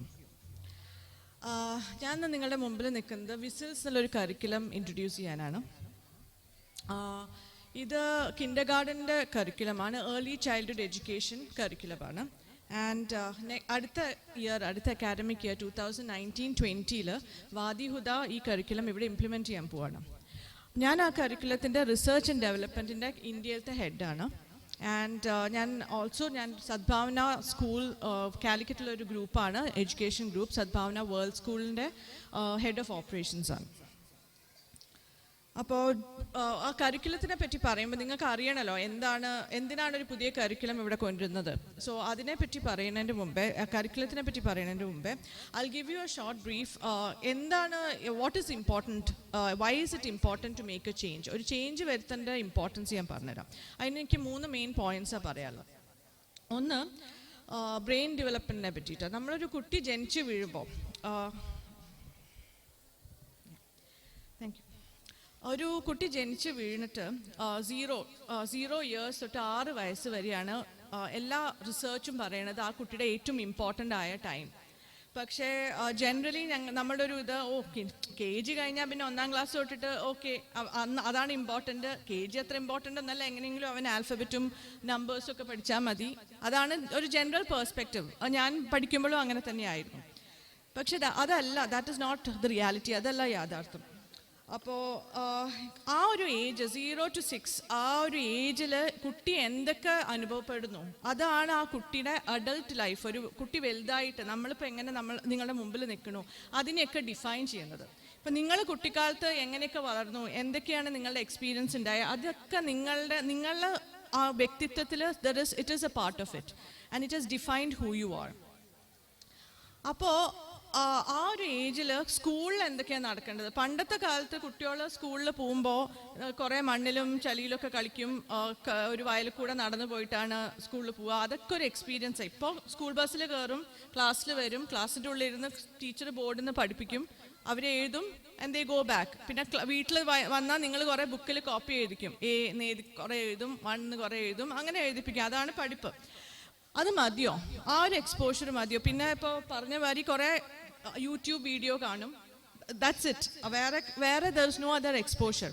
[SPEAKER 10] ഞാൻ നിങ്ങളുടെ മുമ്പിൽ നിൽക്കുന്നത് whistles എന്നുള്ളൊരു curriculum introduce ചെയ്യാനാണ്. ഇത് കിൻഡർ ഗാർഡൻ്റെ കരിക്കുലമാണ്, ഏർലി ചൈൽഡ്ഹുഡ് എഡ്യൂക്കേഷൻ കരിക്കുലമാണ്. ആൻഡ് അടുത്ത അക്കാഡമിക് ഇയർ 2019-20 വാദി ഹുദ ഈ കരിക്കുലം ഇവിടെ ഇംപ്ലിമെൻറ്റ് ചെയ്യാൻ പോവാണ്. ഞാൻ ആ കരിക്കുലത്തിൻ്റെ റിസർച്ച് ആൻഡ് ഡെവലപ്മെൻറ്റിൻ്റെ ഇന്ത്യയിലത്തെ ഹെഡാണ്. ആൻഡ് ഞാൻ സദ്ഭാവന സ്കൂൾ കാലിക്കറ്റിലൊരു ഗ്രൂപ്പാണ്, എഡ്യൂക്കേഷൻ ഗ്രൂപ്പ്, സദ്ഭാവന വേൾഡ് സ്കൂളിൻ്റെ ഹെഡ് ഓഫ് ഓപ്പറേഷൻസ് ആണ്. അപ്പോൾ ആ കരിക്കുലത്തിനെ പറ്റി പറയുമ്പോൾ നിങ്ങൾക്ക് അറിയണമല്ലോ എന്തിനാണ് ഒരു പുതിയ കരിക്കുലം ഇവിടെ കൊണ്ടുവരുന്നത്. സോ അതിനെപ്പറ്റി പറയുന്നതിൻ്റെ മുമ്പേ, കരിക്കുലത്തിനെ പറ്റി പറയുന്നതിൻ്റെ മുമ്പേ I give you a short brief. What is important, why is it important to make a change. ഒരു ചേഞ്ച് വരുത്തേണ്ട ഇമ്പോർട്ടൻസ് ഞാൻ പറഞ്ഞുതരാം. അതിന് എനിക്ക് 3 മെയിൻ പോയിൻറ്റ്സാണ് പറയാനുള്ളത്. ഒന്ന്, ബ്രെയിൻ ഡെവലപ്മെൻറ്റിനെ പറ്റിയിട്ട്. നമ്മളൊരു കുട്ടി ജനിച്ച് വീഴുമ്പോൾ, താങ്ക് യു, ഒരു കുട്ടി ജനിച്ച് വീണിട്ട് 0 ഇയേഴ്സ് തൊട്ട് 6 വയസ്സ് വരെയാണ് എല്ലാ റിസർച്ചും പറയണത് ആ കുട്ടിയുടെ ഏറ്റവും ഇമ്പോർട്ടൻ്റ് ആയ ടൈം. പക്ഷേ ജനറലി നമ്മുടെ ഒരു KG കഴിഞ്ഞാൽ പിന്നെ 1ാം ക്ലാസ് തൊട്ടിട്ട് അതാണ് ഇമ്പോർട്ടൻ്റ്. KG അത്ര ഇമ്പോർട്ടൻ്റ് എന്നല്ല, എങ്ങനെയെങ്കിലും അവൻ ആൽഫബറ്റും നമ്പേഴ്സും ഒക്കെ പഠിച്ചാൽ മതി. അതാണ് ഒരു ജനറൽ പേഴ്സ്പെക്റ്റീവ്. ഞാൻ പഠിക്കുമ്പോഴും അങ്ങനെ തന്നെയായിരുന്നു. പക്ഷെ അതല്ല, that is not the reality, അതല്ല യാഥാർത്ഥ്യം. അപ്പോൾ ആ ഒരു ഏജ് 0 to 6, ആ ഒരു ഏജിൽ കുട്ടി എന്തൊക്കെ അനുഭവപ്പെടുന്നു അതാണ് ആ കുട്ടിയുടെ അഡൾട്ട് ലൈഫ്. ഒരു കുട്ടി വലുതായിട്ട് നമ്മളിപ്പോൾ എങ്ങനെ നിങ്ങളുടെ മുമ്പിൽ നിൽക്കണോ അതിനെയൊക്കെ ഡിഫൈൻ ചെയ്യുന്നത്. ഇപ്പം നിങ്ങൾ കുട്ടിക്കാലത്ത് എങ്ങനെയൊക്കെ വളർന്നു, എന്തൊക്കെയാണ് നിങ്ങളുടെ എക്സ്പീരിയൻസ് ഉണ്ടായത്, അതൊക്കെ നിങ്ങളുടെ ആ വ്യക്തിത്വത്തിൽ it is a part of it and it is defined who you are. അപ്പോൾ ആ ഒരു ഏജിൽ സ്കൂളിൽ എന്തൊക്കെയാണ് നടക്കേണ്ടത്. പണ്ടത്തെ കാലത്ത് കുട്ടികൾ സ്കൂളിൽ പോകുമ്പോൾ കുറേ മണ്ണിലും ചളിയിലൊക്കെ കളിക്കും, ഒരു വയലിൽ കൂടെ നടന്നു പോയിട്ടാണ് സ്കൂളിൽ പോവുക. അതൊക്കെ ഒരു എക്സ്പീരിയൻസാണ്. ഇപ്പോൾ സ്കൂൾ ബസ്സിൽ കയറും, ക്ലാസ്സിൽ വരും, ക്ലാസ്സിൻ്റെ ഉള്ളിൽ ഇരുന്ന് ടീച്ചർ ബോർഡിൽ നിന്ന് പഠിപ്പിക്കും, അവരെഴുതും, ആൻഡ് ദേ ഗോ ബാക്ക്. പിന്നെ വീട്ടിൽ വന്നാൽ നിങ്ങൾ കുറേ ബുക്കിൽ കോപ്പി എഴുതിക്കും, കുറേ എഴുതും, 1 കുറേ എഴുതും, അങ്ങനെ എഴുതിപ്പിക്കും. അതാണ് പഠിപ്പ്. അത് മതിയോ? ആ ഒരു എക്സ്പോഷർ മതിയോ? പിന്നെ ഇപ്പോൾ പറഞ്ഞ മാതിരി കുറേ യൂട്യൂബ് വീഡിയോ കാണും, ദാറ്റ്സ് ഇറ്റ്. വേറെ there is no other exposure.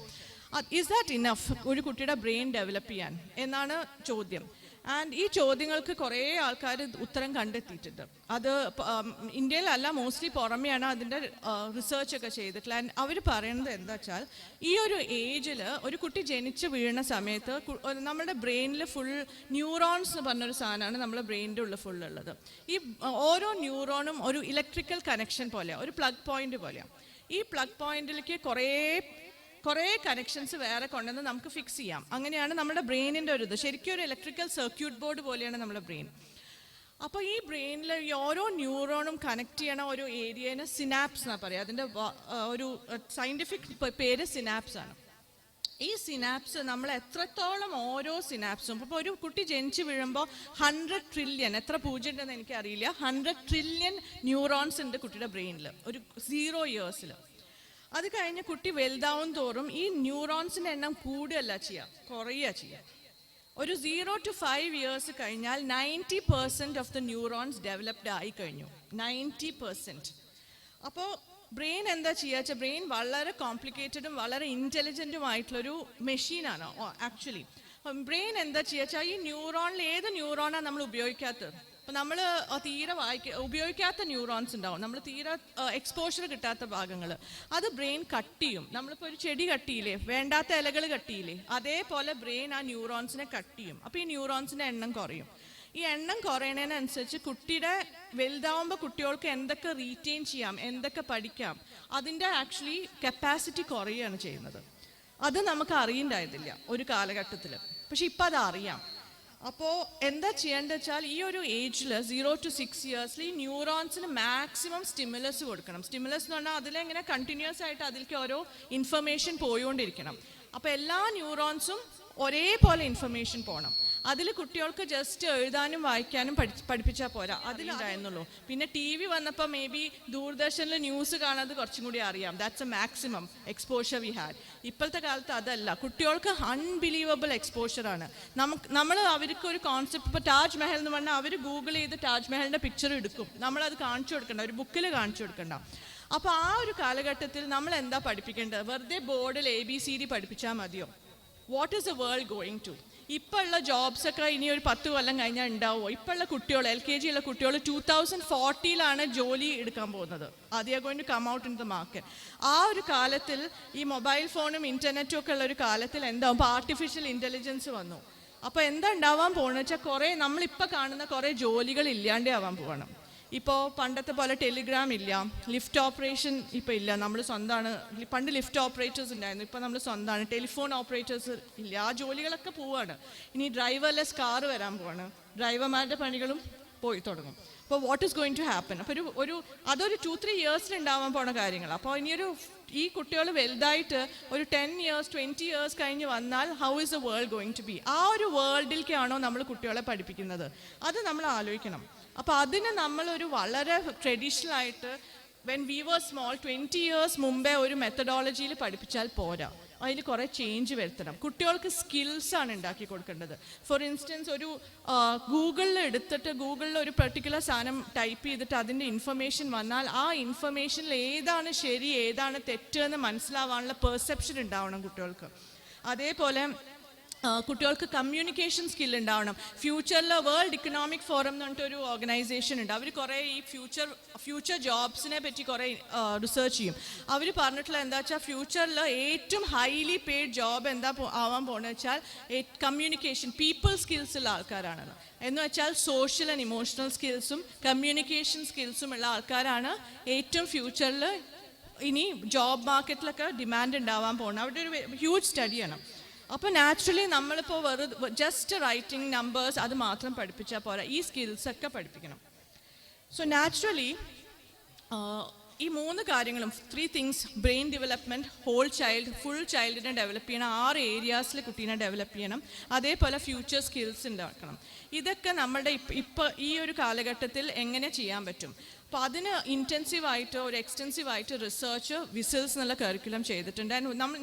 [SPEAKER 10] Is that enough ഒരു കുട്ടിയുടെ ബ്രെയിൻ ഡെവലപ്പ് ചെയ്യാൻ എന്നാണ് ചോദ്യം. ആൻഡ് ഈ ചോദ്യങ്ങൾക്ക് കുറേ ആൾക്കാർ ഉത്തരം കണ്ടെത്തിയിട്ടുണ്ട്. അത് ഇന്ത്യയിലല്ല, മോസ്റ്റ്ലി പുറമെയാണ് അതിൻ്റെ റിസർച്ചൊക്കെ ചെയ്തിട്ടുള്ള. ആൻഡ് അവർ പറയുന്നത് എന്താ വെച്ചാൽ, ഈ ഒരു ഏജിൽ ഒരു കുട്ടി ജനിച്ച് വീഴുന്ന സമയത്ത് നമ്മുടെ ബ്രെയിനിൽ ഫുൾ ന്യൂറോൺസ് എന്ന് പറഞ്ഞൊരു സാധനമാണ് നമ്മുടെ ബ്രെയിനിൻ്റെ ഉള്ളിൽ ഫുള്ളുള്ളത്. ഈ ഓരോ ന്യൂറോണും ഒരു ഇലക്ട്രിക്കൽ കണക്ഷൻ പോലെയാണ്, ഒരു പ്ലഗ് പോയിന്റ് പോലെയാണ്. ഈ പ്ലഗ് പോയിന്റിലേക്ക് കുറേ കണക്ഷൻസ് വേറെ കൊണ്ടുവന്ന് നമുക്ക് ഫിക്സ് ചെയ്യാം. അങ്ങനെയാണ് നമ്മുടെ ബ്രെയിനിൻ്റെ ഒരു ഇത്. ശരിക്കും ഒരു ഇലക്ട്രിക്കൽ സർക്യൂട്ട് ബോർഡ് പോലെയാണ് നമ്മുടെ ബ്രെയിൻ. അപ്പോൾ ഈ ബ്രെയിനിൽ ഈ ഓരോ ന്യൂറോണും കണക്ട് ചെയ്യണ ഒരു ഏരിയനെ സിനാപ്സ് എന്നാണ് പറയുക. അതിൻ്റെ ഒരു സയൻറ്റിഫിക് പേര് സിനാപ്സ് ആണ്. ഈ സിനാപ്സ് നമ്മൾ എത്രത്തോളം ഓരോ സിനാപ്സും, ഇപ്പോൾ ഒരു കുട്ടി ജനിച്ച് വീഴുമ്പോൾ 100 ട്രില്യൺ, എത്ര പൂജ്യം ഉണ്ടെന്ന് എനിക്കറിയില്ല, 100 ട്രില്യൺ ന്യൂറോൺസ് ഉണ്ട് കുട്ടിയുടെ ബ്രെയിനിൽ ഒരു 0 ഇയേഴ്സിൽ. അത് കഴിഞ്ഞ് കുട്ടി വലുതാവും തോറും ഈ ന്യൂറോൺസിൻ്റെ എണ്ണം കൂടുകയല്ല ചെയ്യുക, കുറയുക ചെയ്യുക. ഒരു 0 to 5 ഇയേഴ്സ് കഴിഞ്ഞാൽ 90% ഓഫ് ദ ന്യൂറോൺസ് ഡെവലപ്ഡ് ആയി കഴിഞ്ഞു, 90%. അപ്പോൾ ബ്രെയിൻ എന്താ ചെയ്യുക വെച്ചാൽ, ബ്രെയിൻ വളരെ കോംപ്ലിക്കേറ്റഡും വളരെ ഇൻ്റലിജൻറ്റുമായിട്ടുള്ളൊരു മെഷീനാണ് ആക്ച്വലി. ബ്രെയിൻ എന്താ ചെയ്യുക വെച്ചാൽ, ഈ ന്യൂറോണിൽ ഏത് ന്യൂറോണാണ് നമ്മൾ ഉപയോഗിക്കാത്തത്. അപ്പോൾ നമ്മൾ തീരെ ഉപയോഗിക്കാത്ത ന്യൂറോൺസ് ഉണ്ടാവും, നമ്മൾ തീരെ എക്സ്പോഷർ കിട്ടാത്ത ഭാഗങ്ങൾ, അത് ബ്രെയിൻ കട്ട് ചെയ്യും. നമ്മളിപ്പോൾ ഒരു ചെടി കട്ട് ചെയ്യില്ലേ, വേണ്ടാത്ത ഇലകൾ കട്ട് ചെയ്യില്ലേ, അതേപോലെ ബ്രെയിൻ ആ ന്യൂറോൺസിനെ കട്ട് ചെയ്യും. അപ്പോൾ ഈ ന്യൂറോൺസിൻ്റെ എണ്ണം കുറയും. ഈ എണ്ണം കുറയണതിനനുസരിച്ച് കുട്ടിയുടെ വലുതാവുമ്പോൾ കുട്ടികൾക്ക് എന്തൊക്കെ റീറ്റെയിൻ ചെയ്യാം, എന്തൊക്കെ പഠിക്കാം, അതിൻ്റെ ആക്ച്വലി കപ്പാസിറ്റി കുറയുകയാണ് ചെയ്യുന്നത്. അത് നമുക്ക് അറിയണ്ടായിരുന്നില്ല ഒരു കാലഘട്ടത്തിൽ, പക്ഷെ ഇപ്പം അത് അറിയാം. അപ്പോൾ എന്താ ചെയ്യേണ്ടത് വെച്ചാൽ ഈ ഒരു ഏജിൽ 0 to 6 ഇയേഴ്സിൽ ഈ ന്യൂറോൺസിന് മാക്സിമം സ്റ്റിമുലസ് കൊടുക്കണം. സ്റ്റിമുലസ് എന്ന് പറഞ്ഞാൽ അതിലെങ്ങനെ കണ്ടിന്യൂസ് ആയിട്ട് അതിലേക്ക് ഓരോ ഇൻഫർമേഷൻ പോയിക്കൊണ്ടിരിക്കണം. അപ്പോൾ എല്ലാ ന്യൂറോൺസും ഒരേപോലെ ഇൻഫർമേഷൻ പോകണം. അതിൽ കുട്ടികൾക്ക് ജസ്റ്റ് എഴുതാനും വായിക്കാനും പഠിപ്പിച്ചാൽ പോരാ, അതിലുണ്ടായിരുന്നുള്ളൂ. പിന്നെ TV വന്നപ്പോൾ മേ ബി ദൂരദർശനിൽ ന്യൂസ് കാണാതെ കുറച്ചും കൂടി അറിയാം. That's A maximum exposure we had. ഇപ്പോഴത്തെ കാലത്ത് അതല്ല, കുട്ടികൾക്ക് അൺബിലീവബിൾ എക്സ്പോഷറാണ്. നമ്മൾ അവർക്ക് ഒരു കോൺസെപ്റ്റ്, ഇപ്പോൾ താജ്മഹൽ എന്ന് പറഞ്ഞാൽ അവർ ഗൂഗിൾ ചെയ്ത് താജ്മഹലിൻ്റെ പിക്ചർ എടുക്കും. നമ്മളത് കാണിച്ചു കൊടുക്കണ്ട, ഒരു ബുക്കിൽ കാണിച്ചു കൊടുക്കണ്ട. അപ്പോൾ ആ ഒരു കാലഘട്ടത്തിൽ നമ്മൾ എന്താ പഠിപ്പിക്കേണ്ടത്? വെറുതെ ബോർഡിൽ ABCD പഠിപ്പിച്ചാൽ മതിയോ? What is the world going to? ഇപ്പോൾ ഉള്ള ജോബ്സൊക്കെ ഇനി ഒരു 10 കൊല്ലം കഴിഞ്ഞാൽ ഉണ്ടാവുമോ? ഇപ്പോൾ ഉള്ള കുട്ടികൾ, LKG ഉള്ള കുട്ടികൾ 2040 ജോലി എടുക്കാൻ പോകുന്നത്. They are going to come out in the market. ആ ഒരു കാലത്തിൽ ഈ മൊബൈൽ ഫോണും ഇൻ്റർനെറ്റും ഒക്കെ ഉള്ള ഒരു കാലത്തിൽ എന്താവും? ഇപ്പോൾ ആർട്ടിഫിഷ്യൽ ഇൻ്റലിജൻസ് വന്നു. അപ്പോൾ എന്താ ഉണ്ടാവാൻ പോകുന്നത് വെച്ചാൽ കുറേ നമ്മളിപ്പോൾ കാണുന്ന കുറേ ജോലികൾ ഇല്ലാണ്ടേ ആവാൻ പോകണം. ഇപ്പോൾ പണ്ടത്തെ പോലെ ടെലിഗ്രാം ഇല്ല, ലിഫ്റ്റ് ഓപ്പറേഷൻ ഇപ്പോൾ ഇല്ല, നമ്മൾ സ്വന്തമാണ്. പണ്ട് ലിഫ്റ്റ് ഓപ്പറേറ്റേഴ്സ് ഉണ്ടായിരുന്നു, ഇപ്പോൾ നമ്മൾ സ്വന്തമാണ്. ടെലിഫോൺ ഓപ്പറേറ്റേഴ്സ് ഇല്ല, ആ ജോലികളൊക്കെ പോവാണ്. ഇനി ഡ്രൈവർലെസ് കാർ വരാൻ പോവാണ്, ഡ്രൈവർമാരുടെ പണികളും പോയി തുടങ്ങും. അപ്പോൾ what is going to happen? അപ്പോൾ അതൊരു 2-3 ഇയേഴ്സിൽ ഉണ്ടാവാൻ പോണ കാര്യങ്ങൾ. അപ്പോൾ ഈ കുട്ടികൾ വലുതായിട്ട് ഒരു 10 ഇയേഴ്സ് 20 ഇയേഴ്സ് കഴിഞ്ഞ് വന്നാൽ how is the world going to be? ആ ഒരു വേൾഡിലേക്കാണോ നമ്മൾ കുട്ടികളെ പഠിപ്പിക്കുന്നത്? അത് നമ്മൾ ആലോചിക്കണം. അപ്പോൾ അതിന് നമ്മളൊരു വളരെ ട്രഡീഷണൽ ആയിട്ട് when we were small 20 years മുമ്പേ ഒരു മെത്തഡോളജിയിൽ പഠിപ്പിച്ചാൽ പോരാ, അതിൽ കുറേ ചേഞ്ച് വരുത്തണം. കുട്ടികൾക്ക് സ്കിൽസാണ് ഉണ്ടാക്കി കൊടുക്കേണ്ടത്. ഫോർ ഇൻസ്റ്റൻസ്, ഒരു ഗൂഗിളിൽ എടുത്തിട്ട് ഗൂഗിളിൽ ഒരു പെർട്ടിക്കുലർ സാധനം ടൈപ്പ് ചെയ്തിട്ട് അതിൻ്റെ ഇൻഫർമേഷൻ വന്നാൽ ആ ഇൻഫർമേഷനിൽ ഏതാണ് ശരി ഏതാണ് തെറ്റ് എന്ന് മനസ്സിലാവാനുള്ള പെർസെപ്ഷൻ ഉണ്ടാവണം കുട്ടികൾക്ക്. അതേപോലെ കുട്ടികൾക്ക് കമ്മ്യൂണിക്കേഷൻ സ്കിൽ ഉണ്ടാവണം. ഫ്യൂച്ചറിൽ വേൾഡ് ഇക്കണോമിക് ഫോറം എന്ന് പറഞ്ഞിട്ടൊരു ഓർഗനൈസേഷൻ ഉണ്ട്. അവർ കുറേ ഈ ഫ്യൂച്ചർ ജോബ്സിനെ പറ്റി കുറേ റിസർച്ച് ചെയ്യും. അവർ പറഞ്ഞിട്ടുള്ള എന്താ വെച്ചാൽ ഫ്യൂച്ചറിൽ ഏറ്റവും ഹൈലി പെയ്ഡ് ജോബ് എന്താ ആവാൻ പോകുന്നത് വെച്ചാൽ കമ്മ്യൂണിക്കേഷൻ, പീപ്പിൾ സ്കിൽസുള്ള ആൾക്കാരാണ്. എന്ന് വെച്ചാൽ സോഷ്യൽ ആൻഡ് ഇമോഷണൽ സ്കിൽസും കമ്മ്യൂണിക്കേഷൻ സ്കിൽസും ഉള്ള ആൾക്കാരാണ് ഏറ്റവും ഫ്യൂച്ചറിൽ ഇനി ജോബ് മാർക്കറ്റിലൊക്കെ ഡിമാൻഡ് ഉണ്ടാവാൻ പോകുന്നത്. അവിടെ ഒരു ഹ്യൂജ് സ്റ്റഡിയാണ്. അപ്പോൾ നാച്ചുറലി നമ്മളിപ്പോൾ ജസ്റ്റ് റൈറ്റിംഗ് നമ്പേഴ്സ് അത് മാത്രം പഠിപ്പിച്ചാൽ പോരാ, ഈ സ്കിൽസൊക്കെ പഠിപ്പിക്കണം. സോ നാച്ചുറലി ഈ 3 കാര്യങ്ങളും 3 things, brain development, whole child, full ചൈൽഡിനെ ഡെവലപ്പ് ചെയ്യണം, 6 ഏരിയാസിൽ കുട്ടീനെ ഡെവലപ്പ് ചെയ്യണം. അതേപോലെ ഫ്യൂച്ചർ സ്കിൽസ് ഉണ്ടാക്കണം. ഇതൊക്കെ നമ്മളുടെ ഇപ്പോൾ ഈ ഒരു കാലഘട്ടത്തിൽ എങ്ങനെ ചെയ്യാൻ പറ്റും? അപ്പോൾ അതിന് ഇൻറ്റൻസീവായിട്ട് ഒരു എക്സ്റ്റെൻസീവായിട്ട് റിസർച്ച് വിസിൽസ് എന്നുള്ള കരിക്കുലം ചെയ്തിട്ടുണ്ട്.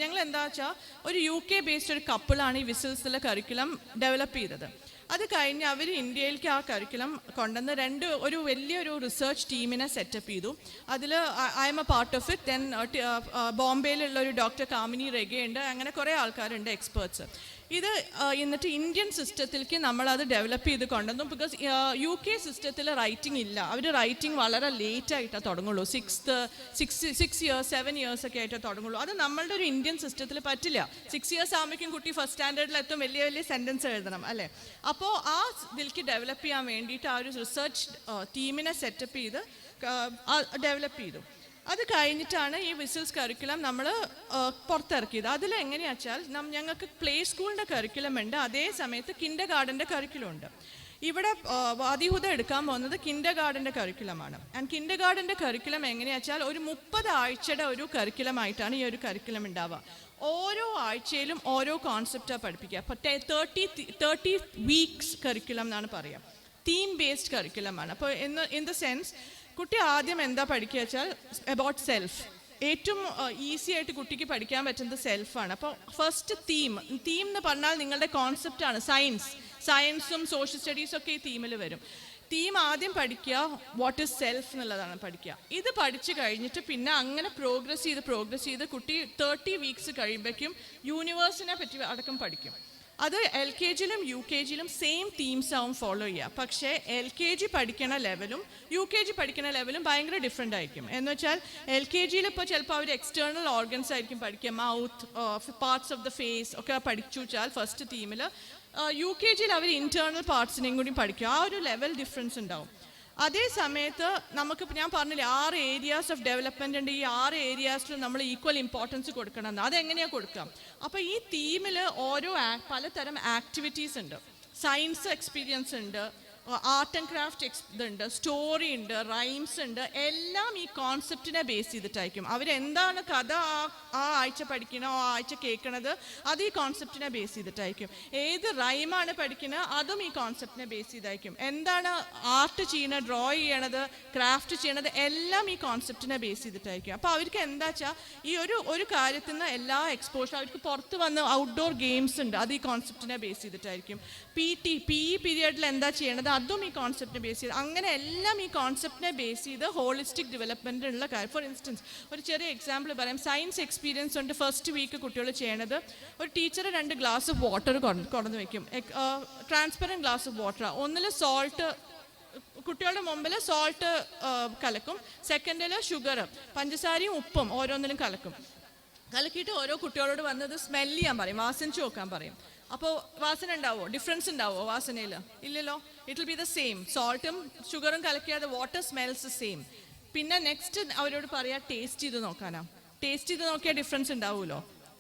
[SPEAKER 10] ഞങ്ങൾ എന്താ വെച്ചാൽ ഒരു UK ബേസ്ഡ് ഒരു കപ്പിളാണ് ഈ വിസിൽസ് എന്നുള്ള കരിക്കുലം ഡെവലപ്പ് ചെയ്തത്. അത് കഴിഞ്ഞ് അവർ ഇന്ത്യയിലേക്ക് ആ കരിക്കുലം കൊണ്ടുവന്ന് ഒരു വലിയൊരു റിസർച്ച് ടീമിനെ സെറ്റപ്പ് ചെയ്തു. അതിൽ I am a part of it. Then ബോംബെയിലുള്ള ഒരു ഡോക്ടർ കാമിനി റെഗെ ഉണ്ട്, അങ്ങനെ കുറേ ആൾക്കാരുണ്ട്, എക്സ്പേർട്സ്. ഇത് എന്നിട്ട് ഇന്ത്യൻ സിസ്റ്റത്തിലേക്ക് നമ്മളത് ഡെവലപ്പ് ചെയ്ത് കൊണ്ടുവന്നു. ബിക്കോസ് UK സിസ്റ്റത്തിൽ റൈറ്റിംഗ് ഇല്ല, അവർ റൈറ്റിംഗ് വളരെ ലേറ്റായിട്ടാണ് തുടങ്ങുള്ളൂ. 6 ഇയേഴ്സ് 7 ഇയേഴ്സ് ഒക്കെ ആയിട്ടേ തുടങ്ങുള്ളൂ. അത് നമ്മളുടെ ഒരു ഇന്ത്യൻ സിസ്റ്റത്തിൽ പറ്റില്ല. 6 ഇയേഴ്സ് ആകുമ്പോഴേക്കും കുട്ടി ഫസ്റ്റ് സ്റ്റാൻഡേർഡിലെത്തും, വലിയ വലിയ സെൻറ്റൻസ് എഴുതണം അല്ലേ. അപ്പോൾ ആ ഇതിലേക്ക് ഡെവലപ്പ് ചെയ്യാൻ വേണ്ടിയിട്ട് ആ ഒരു റിസർച്ച് ടീമിനെ സെറ്റപ്പ് ചെയ്ത് ഡെവലപ്പ് ചെയ്തു. അത് കഴിഞ്ഞിട്ടാണ് ഈ വിസിൽസ് കരിക്കുലം നമ്മൾ പുറത്തിറക്കിയത്. അതിൽ എങ്ങനെയാ വെച്ചാൽ ഞങ്ങൾക്ക് പ്ലേ സ്കൂളിൻ്റെ കരിക്കുലം ഉണ്ട്, അതേ സമയത്ത് കിൻഡർ ഗാർഡൻ്റെ കരിക്കുലം ഉണ്ട്. ഇവിടെ വാദിഹുദ എടുക്കാൻ പോകുന്നത് കിൻഡർ ഗാർഡൻ്റെ കരിക്കുലമാണ്. ആൻഡ് കിൻഡർ ഗാർഡൻ്റെ കരിക്കുലം എങ്ങനെയാ വെച്ചാൽ ഒരു 30 ആഴ്ചയുടെ ഒരു കരിക്കുലമായിട്ടാണ് ഈ ഒരു കരിക്കുലം ഉണ്ടാവുക. ഓരോ ആഴ്ചയിലും ഓരോ കോൺസെപ്റ്റാണ് പഠിപ്പിക്കുക. അപ്പോൾ 30 വീക്സ് കരിക്കുലം എന്നാണ് പറയുക. തീം ബേസ്ഡ് കരിക്കുലമാണ്. അപ്പോൾ ഇൻ ദ സെൻസ് കുട്ടി ആദ്യം എന്താ പഠിക്കുക വെച്ചാൽ അബൌട്ട് സെൽഫ്. ഏറ്റവും ഈസി ആയിട്ട് കുട്ടിക്ക് പഠിക്കാൻ പറ്റുന്നത് സെൽഫാണ്. അപ്പോൾ ഫസ്റ്റ് തീം എന്ന് പറഞ്ഞാൽ നിങ്ങളുടെ കോൺസെപ്റ്റാണ്. സയൻസും സോഷ്യൽ സ്റ്റഡീസും ഒക്കെ ഈ തീമിൽ വരും. തീം ആദ്യം പഠിക്കുക, വാട്ട് ഈസ് സെൽഫ് എന്നുള്ളതാണ് പഠിക്കുക. ഇത് പഠിച്ചു കഴിഞ്ഞിട്ട് പിന്നെ അങ്ങനെ പ്രോഗ്രസ് ചെയ്ത് കുട്ടി 30 വീക്സ് കഴിയുമ്പോഴേക്കും യൂണിവേഴ്സിനെ പറ്റി അടക്കം പഠിക്കും. അത് LKGയിലും UKGയിലും സെയിം തീംസ് ആവും ഫോളോ ചെയ്യുക. പക്ഷേ LKG പഠിക്കണ ലെവലും UKG പഠിക്കണ ലെവലും ഭയങ്കര ഡിഫറെൻ്റ് ആയിരിക്കും. എന്ന് വെച്ചാൽ LKGയിൽ ഇപ്പോൾ ചിലപ്പോൾ അവർ എക്സ്റ്റേണൽ ഓർഗൻസ് ആയിരിക്കും പഠിക്കുക, mouth, parts of the face ഒക്കെ പഠിച്ചു വെച്ചാൽ ഫസ്റ്റ് തീമിൽ. UKGയിൽ അവർ ഇൻറ്റേർണൽ പാർട്സിനെയും കൂടി പഠിക്കും. ആ ഒരു ലെവൽ ഡിഫറൻസ് ഉണ്ടാവും. അതേ സമയത്ത് ഞാൻ പറഞ്ഞില്ലേ 6 ഏരിയാസ് ഓഫ് ഡെവലപ്മെൻ്റ് ഉണ്ട്. ഈ 6 ഏരിയാസിലും നമ്മൾ ഈക്വൽ ഇമ്പോർട്ടൻസ് കൊടുക്കണം എന്ന്. അതെങ്ങനെയാണ് കൊടുക്കുക? അപ്പോൾ ഈ തീമിൽ ഓരോ പലതരം ആക്ടിവിറ്റീസ് ഉണ്ട്. സയൻസ് എക്സ്പീരിയൻസ് ഉണ്ട്, ആർട്ട് ആൻഡ് ക്രാഫ്റ്റ് ഇതുണ്ട്, സ്റ്റോറി ഉണ്ട്, റൈംസ് ഉണ്ട്. എല്ലാം ഈ കോൺസെപ്റ്റിനെ ബേസ് ചെയ്തിട്ടായിരിക്കും. അവരെന്താണ് കഥ ആ ആഴ്ച പഠിക്കണോ ആ ആഴ്ച കേൾക്കണത്, അത് ഈ കോൺസെപ്റ്റിനെ ബേസ് ചെയ്തിട്ടായിരിക്കും. ഏത് റൈമാണ് പഠിക്കുന്നത് അതും ഈ കോൺസെപ്റ്റിനെ ബേസ് ചെയ്തായിരിക്കും. എന്താണ് ആർട്ട് ചെയ്യണത്, ഡ്രോ ചെയ്യണത്, ക്രാഫ്റ്റ് ചെയ്യണത്, എല്ലാം ഈ കോൺസെപ്റ്റിനെ ബേസ് ചെയ്തിട്ടായിരിക്കും. അപ്പോൾ അവർക്ക് എന്താ വെച്ചാൽ ഈ ഒരു കാര്യത്തിൽ നിന്ന് എല്ലാ എക്സ്പോഷർ, അവർക്ക് പുറത്ത് വന്ന് ഔട്ട്ഡോർ ഗെയിംസ് ഉണ്ട്, അത് ഈ കോൺസെപ്റ്റിനെ ബേസ് ചെയ്തിട്ടായിരിക്കും. PE പീരിയഡിൽ എന്താ ചെയ്യണത് അതും ഈ കോൺസെപ്റ്റിനെ ബേസ് ചെയ്ത്, അങ്ങനെ എല്ലാം ഈ കോൺസെപ്റ്റിനെ ബേസ് ചെയ്ത് ഹോളിസ്റ്റിക് ഡെവലപ്മെൻറ്റിനുള്ള കാര്യം. ഫോർ ഇൻസ്റ്റൻസ് ഒരു ചെറിയ എക്സാമ്പിൾ പറയാം. സയൻസ് എക്സ്പീരിയൻസ് ഉണ്ട്. ഫസ്റ്റ് വീക്ക് കുട്ടികൾ ചെയ്യണത്, ഒരു ടീച്ചർ 2 ഗ്ലാസ് ഓഫ് വാട്ടർ കൊണ്ടുവന്ന് വെക്കും, ട്രാൻസ്പെറൻറ്റ് ഗ്ലാസ് ഓഫ് വാട്ടർ. ഒന്നിൽ സോൾട്ട്, കുട്ടികളുടെ മുമ്പിൽ സോൾട്ട് കലക്കും, സെക്കൻഡിൽ ഷുഗർ, പഞ്ചസാരയും ഉപ്പും ഓരോന്നിലും കലക്കിയിട്ട് ഓരോ കുട്ടികളോട് വന്നത് സ്മെല് ചെയ്യാൻ പറയും, വാസനിച്ച് നോക്കാൻ പറയും. അപ്പോൾ വാസന ഉണ്ടാവോ, ഡിഫറൻസ് ഉണ്ടാവോ വാസനയിൽ? ഇല്ലല്ലോ. It will be the same. സോൾട്ടും ഷുഗറും കലക്കിയാതെ വാട്ടർ സ്മെൽസ് സെയിം. പിന്നെ നെക്സ്റ്റ് അവരോട് പറയാം ടേസ്റ്റ് ചെയ്ത് നോക്കാനാ. ടേസ്റ്റ് ചെയ്ത് നോക്കിയാൽ ഡിഫറൻസ് ഉണ്ടാവുമല്ലോ,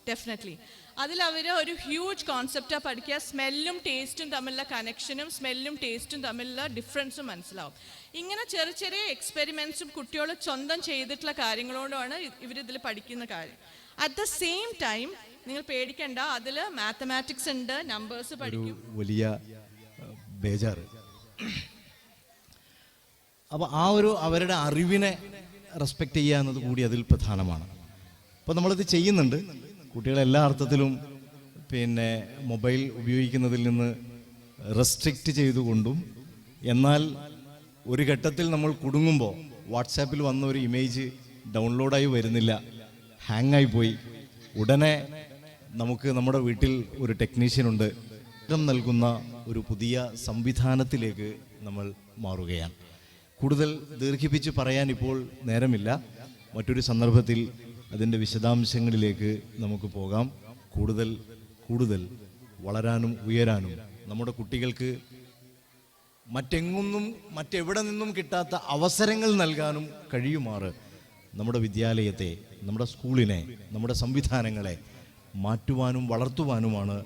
[SPEAKER 10] ഡെഫിനറ്റ്ലി. അതിലവർ ഒരു ഹ്യൂജ് കോൺസെപ്റ്റാണ് പഠിക്കുക. സ്മെല്ലും ടേസ്റ്റും തമ്മിലുള്ള കണക്ഷനും സ്മെല്ലും ടേസ്റ്റും തമ്മിലുള്ള ഡിഫറൻസും മനസ്സിലാവും. ഇങ്ങനെ ചെറിയ ചെറിയ എക്സ്പെരിമെൻറ്റ്സും കുട്ടികൾ സ്വന്തം ചെയ്തിട്ടുള്ള കാര്യങ്ങളോടാണ് ഇവരിതിൽ പഠിക്കുന്ന കാര്യം. അറ്റ് ദ സെയിം ടൈം നിങ്ങൾ പേടിക്കണ്ട, അതിൽ മാത്തമാറ്റിക്സ് ഉണ്ട്, നമ്പേഴ്സ് പഠിക്കും.
[SPEAKER 5] വലിയ ബേജാറ്. അപ്പോൾ അവരുടെ അറിവിനെ റെസ്പെക്റ്റ് ചെയ്യുക എന്നത് കൂടി അതിൽ പ്രധാനമാണ്. അപ്പോൾ നമ്മളിത് ചെയ്യുന്നുണ്ട്. കുട്ടികളെ എല്ലാ അർത്ഥത്തിലും മൊബൈൽ ഉപയോഗിക്കുന്നതിൽ നിന്ന് റെസ്ട്രിക്റ്റ് ചെയ്തുകൊണ്ടും, എന്നാൽ ഒരു ഘട്ടത്തിൽ നമ്മൾ കുടുങ്ങുമ്പോൾ വാട്സാപ്പിൽ വന്ന ഒരു ഇമേജ് ഡൗൺലോഡായി വരുന്നില്ല, ഹാങ്ങായി പോയി, ഉടനെ നമുക്ക് നമ്മുടെ വീട്ടിൽ ഒരു ടെക്നീഷ്യനുണ്ട്, നൽകുന്ന ഒരു പുതിയ സംവിധാനത്തിലേക്ക് നമ്മൾ മാറുകയാണ്. കൂടുതൽ ദീർഘിപ്പിച്ച് പറയാൻ ഇപ്പോൾ നേരമില്ല. മറ്റൊരു സന്ദർഭത്തിൽ അതിൻ്റെ വിശദാംശങ്ങളിലേക്ക് നമുക്ക് പോകാം. കൂടുതൽ വളരാനും ഉയരാനും നമ്മുടെ കുട്ടികൾക്ക് മറ്റെവിടെ നിന്നും കിട്ടാത്ത അവസരങ്ങൾ നൽകാനും കഴിയുമാറ് നമ്മുടെ വിദ്യാലയത്തെ, നമ്മുടെ സ്കൂളിനെ, നമ്മുടെ സംവിധാനങ്ങളെ മാറ്റുവാനും വളർത്തുവാനുമാണ്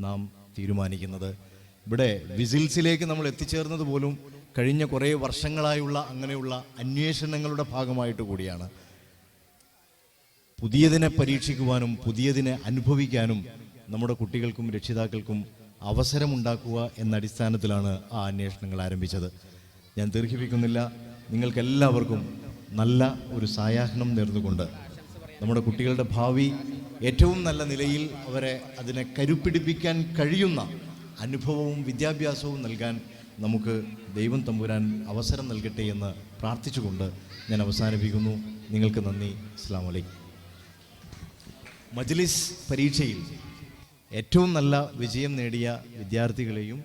[SPEAKER 5] നാം തീരുമാനിക്കുന്നത്. ഇവിടെ വിസിൽസിലേക്ക് നമ്മൾ എത്തിച്ചേർന്നത് പോലും കഴിഞ്ഞ കുറേ വർഷങ്ങളായുള്ള അങ്ങനെയുള്ള അന്വേഷണങ്ങളുടെ ഭാഗമായിട്ട് കൂടിയാണ്. പുതിയതിനെ പരീക്ഷിക്കുവാനും പുതിയതിനെ അനുഭവിക്കാനും നമ്മുടെ കുട്ടികൾക്കും രക്ഷിതാക്കൾക്കും അവസരമുണ്ടാക്കുക എന്ന അടിസ്ഥാനത്തിലാണ് ആ അന്വേഷണങ്ങൾ ആരംഭിച്ചത്. ഞാൻ ദീർഘിപ്പിക്കുന്നില്ല. നിങ്ങൾക്കെല്ലാവർക്കും നല്ല ഒരു സായാഹ്നം നേർന്നുകൊണ്ട് നമ്മുടെ കുട്ടികളുടെ ഭാവി ഏറ്റവും നല്ല നിലയിൽ അവരെ അതിനെ കരുപ്പിടിപ്പിക്കാൻ കഴിയുന്ന അനുഭവവും വിദ്യാഭ്യാസവും നൽകാൻ നമുക്ക് ദൈവം തമ്പുരാൻ അവസരം നൽകട്ടെ എന്ന് പ്രാർത്ഥിച്ചുകൊണ്ട് ഞാൻ അവസാനിപ്പിക്കുന്നു. നിങ്ങൾക്ക് നന്ദി. അസ്സലാമു അലൈക്കും. മജ്ലിസ് പരീക്ഷയിൽ ഏറ്റവും നല്ല വിജയം നേടിയ വിദ്യാർത്ഥികളെയും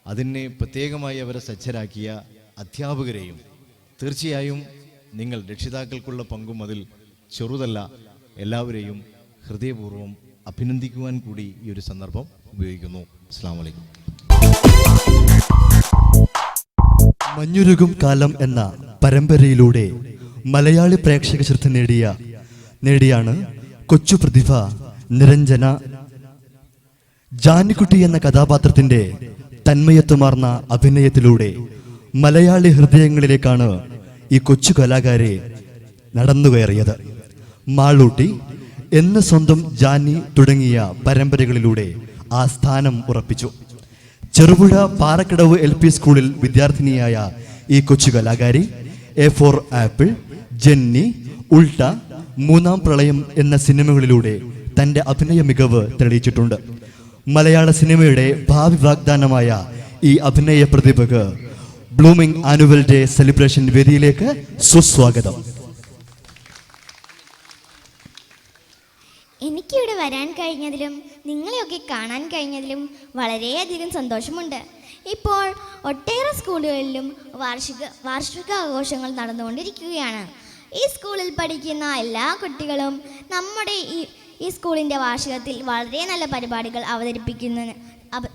[SPEAKER 5] അതിനെ പ്രത്യേകമായി അവരെ സജ്ജരാക്കിയ അധ്യാപകരെയും തീർച്ചയായും നിങ്ങൾ രക്ഷിതാക്കൾക്കുള്ള പങ്കും അതിൽ ചെറുതല്ല. എല്ലാവരെയും ഹൃദയപൂർവ്വം അഭിനന്ദിക്കുവാൻ കൂടി ഈ ഒരു സന്ദർഭം ഉപയോഗിക്കുന്നു. അസ്സലാമു അലൈക്കും.
[SPEAKER 7] മഞ്ഞുരുകും കാലം എന്ന പരമ്പരയിലൂടെ മലയാളി പ്രേക്ഷക ശ്രദ്ധ നേടിയാണ് കൊച്ചു പ്രതിഭ നിരഞ്ജന. ജാനിക്കുട്ടി എന്ന കഥാപാത്രത്തിന്റെ തന്മയത്വമാർന്ന അഭിനയത്തിലൂടെ മലയാളി ഹൃദയങ്ങളിലേക്കാണ് ഈ കൊച്ചു കലാകാരെ നടന്നുകയറിയത്. മാളൂട്ടി എന്ന് സ്വന്തം ജാനി തുടങ്ങിയ പരമ്പരകളിലൂടെ ആ സ്ഥാനം ഉറപ്പിച്ചു. ചെറുപുഴ പാറക്കടവ് LP സ്കൂളിൽ വിദ്യാർത്ഥിനിയായ ഈ കൊച്ചു കലാകാരി A for ആപ്പിൾ, ജെന്നി, ഉൾട്ട, മൂന്നാം പ്രളയം എന്ന സിനിമകളിലൂടെ തന്റെ അഭിനയ മികവ് തെളിയിച്ചിട്ടുണ്ട്. മലയാള സിനിമയുടെ ഭാവി വാഗ്ദാനമായ ഈ അഭിനയ പ്രതിഭക്ക് ബ്ലൂമിംഗ് ആനുവൽ ഡേ സെലിബ്രേഷൻ വേദിയിലേക്ക് സുസ്വാഗതം.
[SPEAKER 3] എനിക്കിവിടെ വരാൻ കഴിഞ്ഞതിലും നിങ്ങളെയൊക്കെ കാണാൻ കഴിഞ്ഞതിലും വളരെയധികം സന്തോഷമുണ്ട്. ഇപ്പോൾ ഒട്ടേറെ സ്കൂളുകളിലും വാർഷികാഘോഷങ്ങൾ നടന്നുകൊണ്ടിരിക്കുകയാണ്. ഈ സ്കൂളിൽ പഠിക്കുന്ന എല്ലാ കുട്ടികളും നമ്മുടെ ഈ സ്കൂളിൻ്റെ വാർഷികത്തിൽ വളരെ നല്ല പരിപാടികൾ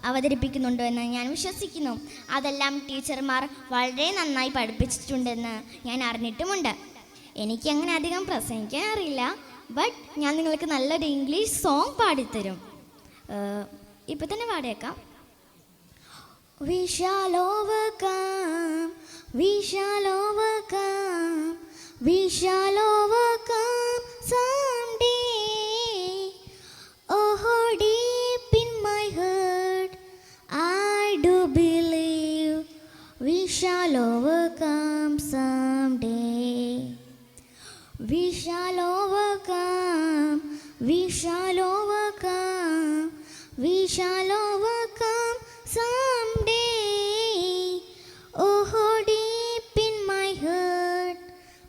[SPEAKER 3] അവതരിപ്പിക്കുന്നുണ്ട് എന്ന് ഞാൻ വിശ്വസിക്കുന്നു. അതെല്ലാം ടീച്ചർമാർ വളരെ നന്നായി പഠിപ്പിച്ചിട്ടുണ്ടെന്ന് ഞാൻ അറിഞ്ഞിട്ടുമുണ്ട്. എനിക്കങ്ങനെ അധികം പ്രസംഗിക്കാൻ അറിയില്ല, ബട്ട് ഞാൻ നിങ്ങൾക്ക് നല്ലൊരു ഇംഗ്ലീഷ് സോങ് പാടിത്തരും. ഇപ്പം തന്നെ പാടിയേക്കാം. We shall overcome, we shall overcome, we shall overcome someday. Oh, deep in my heart, I do believe we shall overcome someday. We shall overcome, we shall overcome, we shall overcome someday. Oh, deep in my heart,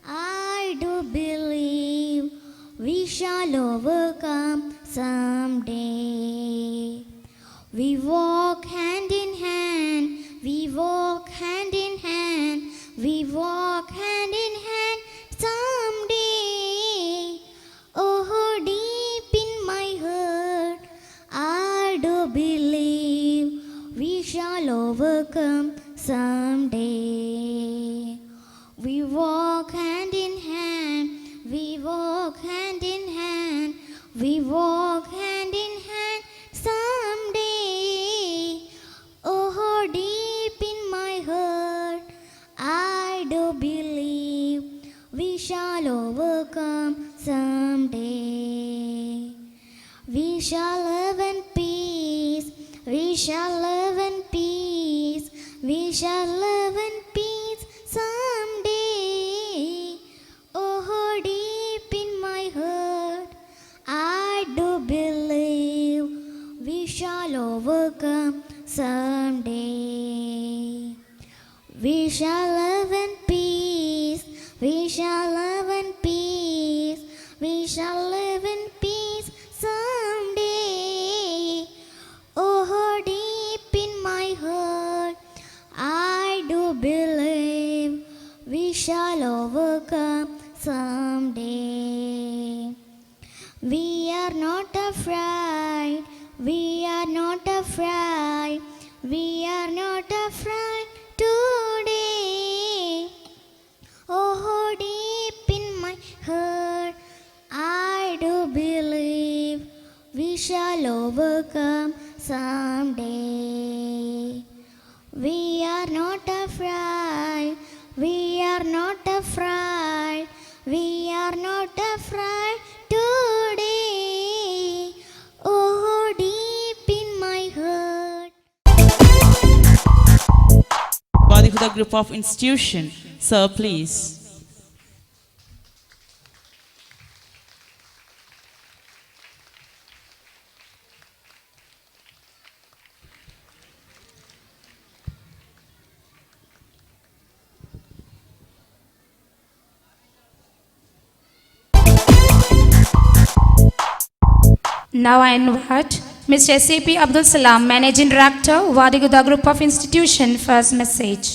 [SPEAKER 3] I do believe we shall overcome someday. We walk hand in hand, we walk hand in hand, we walk hand in hand someday. Oh, deep in my heart, I do believe we shall overcome someday. We walk hand in hand, we walk hand in hand, we walk hand in hand someday. Oh, deep in my heart, I do believe we shall overcome someday. We shall live in peace, we shall live in peace, we shall live in peace someday. Oh, deep in my heart, I do believe we shall overcome someday. We shall live in peace, we shall live in peace, we shall live in peace someday. Oh, deep in my heart, I do believe we shall overcome someday. We are not afraid, we are not afraid, we are not afraid today. Oh, deep in my heart, I do believe we shall overcome someday. We are not afraid, we are not afraid, we are not afraid today. Oh, deep in my heart.
[SPEAKER 2] Wadihuda Group of Institution. Sir, please.
[SPEAKER 1] Now I invite Mr. S.A.P. Abdul Salam, Managing Director, Wadihuda Group of Institution, for his message.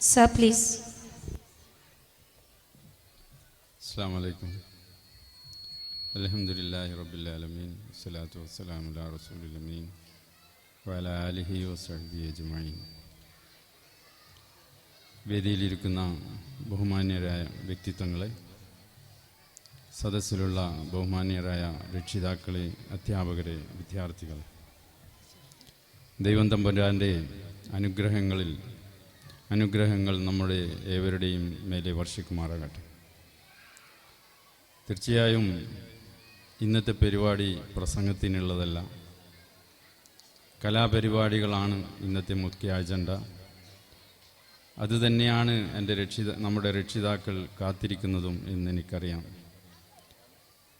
[SPEAKER 1] Sir, please.
[SPEAKER 11] Assalamu alaikum. Alhamdulillahi Rabbil Alameen. Salatu wassalamu ala Rasulil Ameen. Wa ala alihi wa sahbihi ajma'in. വേദിയിലിരിക്കുന്ന ബഹുമാന്യരായ വ്യക്തിത്വങ്ങളെ, സദസ്സിലുള്ള ബഹുമാന്യരായ രക്ഷിതാക്കളെ, അധ്യാപകരെ, വിദ്യാർത്ഥികൾ, ദൈവം തമ്പുരാൻ്റെ അനുഗ്രഹങ്ങൾ നമ്മുടെ ഏവരുടെയും മേലെ വർഷിക്കുമാറാകട്ടെ. തീർച്ചയായും ഇന്നത്തെ പരിപാടി പ്രസംഗത്തിനുള്ളതല്ല, കലാപരിപാടികളാണ് ഇന്നത്തെ മുഖ്യ അജണ്ട. അതുതന്നെയാണ് നമ്മുടെ രക്ഷിതാക്കൾ കാത്തിരിക്കുന്നതും എന്നെനിക്കറിയാം.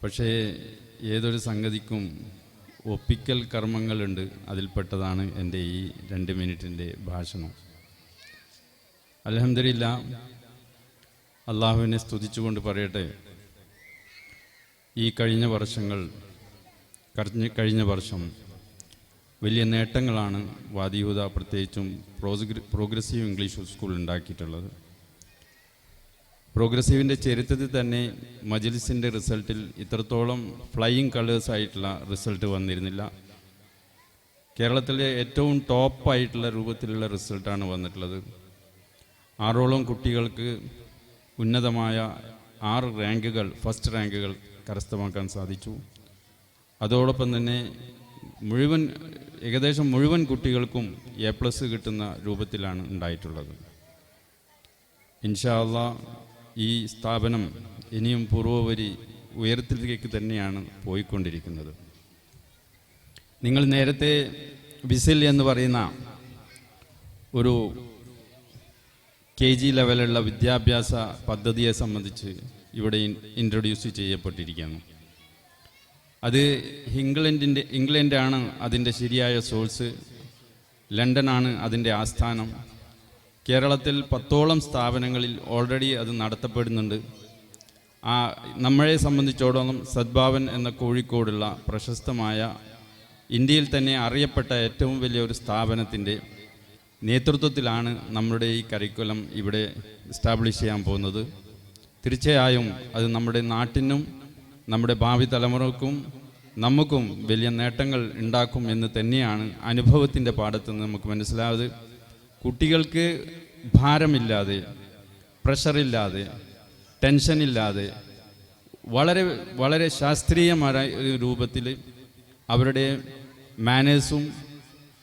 [SPEAKER 11] പക്ഷേ ഏതൊരു സംഗതിക്കും ഒപ്പിക്കൽ കർമ്മങ്ങളുണ്ട്, അതിൽപ്പെട്ടതാണ് എൻ്റെ ഈ 2 മിനിറ്റിൻ്റെ ഭാഷണം. അൽഹംദുലില്ലാ, അള്ളാഹുവിനെ സ്തുതിച്ചുകൊണ്ട് പറയട്ടെ, ഈ കഴിഞ്ഞ വർഷം വലിയ നേട്ടങ്ങളാണ് വാദിഹുദ പ്രത്യേകിച്ചും പ്രോഗ്രസീവ് ഇംഗ്ലീഷ് സ്കൂൾ ഉണ്ടാക്കിയിട്ടുള്ളത്. പ്രോഗ്രസീവിൻ്റെ ചരിത്രത്തിൽ തന്നെ മജ്ലിസിൻ്റെ റിസൾട്ടിൽ ഇത്രത്തോളം ഫ്ലൈയിങ് കളേഴ്സ് ആയിട്ടുള്ള റിസൾട്ട് വന്നിരുന്നില്ല. കേരളത്തിലെ ഏറ്റവും ടോപ്പായിട്ടുള്ള രൂപത്തിലുള്ള റിസൾട്ടാണ് വന്നിട്ടുള്ളത്. 6ഓളം കുട്ടികൾക്ക് ഉന്നതമായ 6 റാങ്കുകൾ, ഫസ്റ്റ് റാങ്കുകൾ കരസ്ഥമാക്കാൻ സാധിച്ചു. അതോടൊപ്പം തന്നെ മുഴുവൻ ഏകദേശം മുഴുവൻ കുട്ടികൾക്കും A+ കിട്ടുന്ന രൂപത്തിലാണ് ഉണ്ടായിട്ടുള്ളത്. ഇൻഷാ അല്ലാഹ് ഈ സ്ഥാപനം ഇനിയും പൂർവ്വപരി ഉയരത്തിലേക്ക് തന്നെയാണ് പോയിക്കൊണ്ടിരിക്കുന്നത്. നിങ്ങൾ നേരത്തെ വിസിൽ എന്ന് പറയുന്ന ഒരു KG ലെവലുള്ള വിദ്യാഭ്യാസ പദ്ധതിയെ സംബന്ധിച്ച് ഇവിടെ ഇൻട്രൊഡ്യൂസ് ചെയ്യപ്പെട്ടിരിക്കുന്നു. അത് ഇംഗ്ലണ്ടാണ് അതിൻ്റെ ശരിയായ സോഴ്സ്, ലണ്ടനാണ് അതിൻ്റെ ആസ്ഥാനം. കേരളത്തിൽ 10ഓളം സ്ഥാപനങ്ങളിൽ ഓൾറെഡി അത് നടത്തപ്പെടുന്നുണ്ട്. നമ്മളെ സംബന്ധിച്ചിടത്തോളം സദ്ഭാവൻ എന്ന കോഴിക്കോടുള്ള പ്രശസ്തമായ ഇന്ത്യയിൽ തന്നെ അറിയപ്പെട്ട ഏറ്റവും വലിയൊരു സ്ഥാപനത്തിൻ്റെ നേതൃത്വത്തിലാണ് നമ്മുടെ ഈ കരിക്കുലം ഇവിടെ എസ്റ്റാബ്ലിഷ് ചെയ്യാൻ പോകുന്നത്. തീർച്ചയായും അത് നമ്മുടെ നാട്ടിനും നമ്മുടെ ഭാവി തലമുറക്കും നമുക്കും വലിയ നേട്ടങ്ങൾ ഉണ്ടാക്കും എന്ന് തന്നെയാണ് അനുഭവത്തിൻ്റെ പാഠത്ത് നിന്ന് നമുക്ക് മനസ്സിലാവുന്നത്. കുട്ടികൾക്ക് ഭാരമില്ലാതെ, പ്രഷറില്ലാതെ, ടെൻഷനില്ലാതെ വളരെ വളരെ ശാസ്ത്രീയമായ രൂപത്തിൽ അവരുടെ മാനേഴ്സും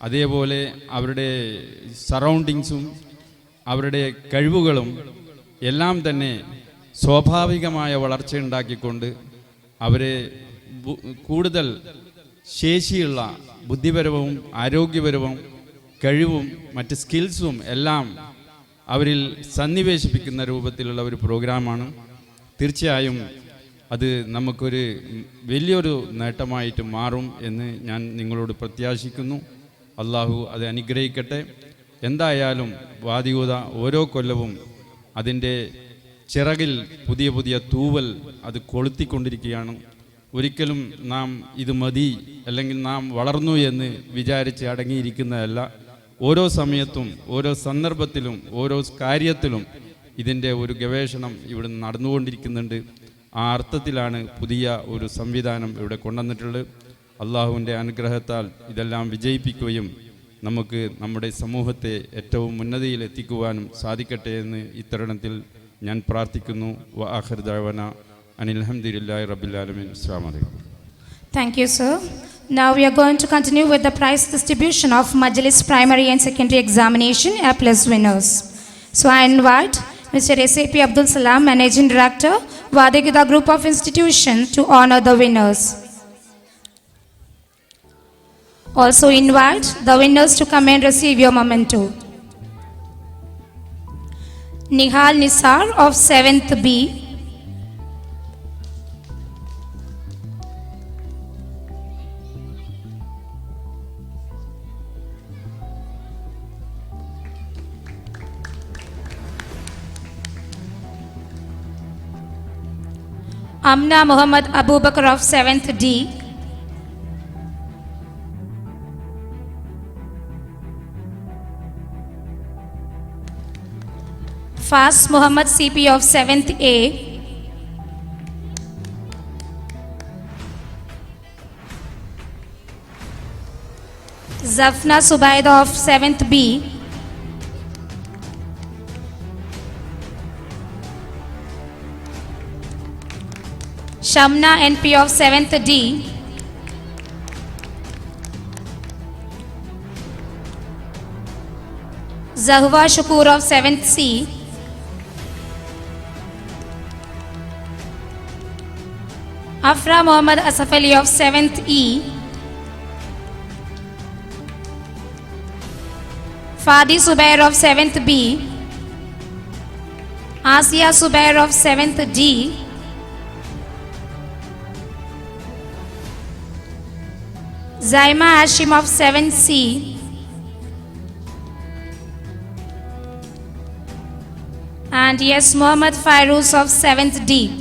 [SPEAKER 11] അതേപോലെ അവരുടെ സറൗണ്ടിങ്സും അവരുടെ കഴിവുകളും എല്ലാം തന്നെ സ്വാഭാവികമായ വളർച്ചയുണ്ടാക്കിക്കൊണ്ട് അവരെ കൂടുതൽ ശേഷിയുള്ള ബുദ്ധിപരവും ആരോഗ്യപരവും കഴിവും മറ്റ് സ്കിൽസും എല്ലാം അവരിൽ സന്നിവേശിപ്പിക്കുന്ന രൂപത്തിലുള്ള ഒരു പ്രോഗ്രാമാണ്. തീർച്ചയായും അത് നമുക്കൊരു വലിയൊരു നേട്ടമായിട്ട് മാറും എന്ന് ഞാൻ നിങ്ങളോട് പ്രത്യാശിക്കുന്നു. അള്ളാഹു അത് അനുഗ്രഹിക്കട്ടെ. എന്തായാലും വാദിയൂത ഓരോ കൊല്ലവും അതിൻ്റെ ചിറകിൽ പുതിയ പുതിയ തൂവൽ അത് കൊളുത്തിക്കൊണ്ടിരിക്കുകയാണ്. ഒരിക്കലും നാം ഇത് മതി അല്ലെങ്കിൽ നാം വളർന്നു എന്ന് വിചാരിച്ച് അടങ്ങിയിരിക്കുന്നതല്ല. ഓരോ സമയത്തും ഓരോ സന്ദർഭത്തിലും ഓരോ കാര്യത്തിലും ഇതിൻ്റെ ഒരു ഗവേഷണം ഇവിടെ നടന്നുകൊണ്ടിരിക്കുന്നുണ്ട്. ആ അർത്ഥത്തിലാണ് പുതിയ ഒരു സംവിധാനം ഇവിടെ കൊണ്ടുവന്നിട്ടുള്ളത്. അള്ളാഹുവിൻ്റെ അനുഗ്രഹത്താൽ ഇതെല്ലാം വിജയിപ്പിക്കുകയും നമുക്ക് നമ്മുടെ സമൂഹത്തെ ഏറ്റവും ഉന്നതിയിൽ എത്തിക്കുവാനും സാധിക്കട്ടെ എന്ന് ഇത്തരുണത്തിൽ ഞാൻ പ്രാർത്ഥിക്കുന്നു. വആഖിറു ദഅ്വാനാ അനിൽ ഹംദുലില്ലാഹി റബ്ബിൽ ആലമീൻ. അസ്സലാമു അലൈക്കും.
[SPEAKER 1] Thank you, sir. Now we are going to continue with the prize distribution of Majlis Primary and Secondary Examination A+ winners. So I invite Mr. S.A.P. Abdul Salam, Managing Director, Vadegida Group of Institutions, to honor the winners. Also invite the winners to come and receive your memento. Nihal Nisar of 7th B. Amna Muhammad Abubakar of 7th D. Fas Muhammad CP of 7th A. Zafna Subaida of 7th B. Shamna NP of 7th D. Zahwa Shukur of 7th C. Afra Muhammad Asaf Ali of 7th E. Fadi Subair of 7th B. Asia Subair of 7th D. Zaima Hashim of 7th C. And yes, Muhammad Fairuz of 7th D.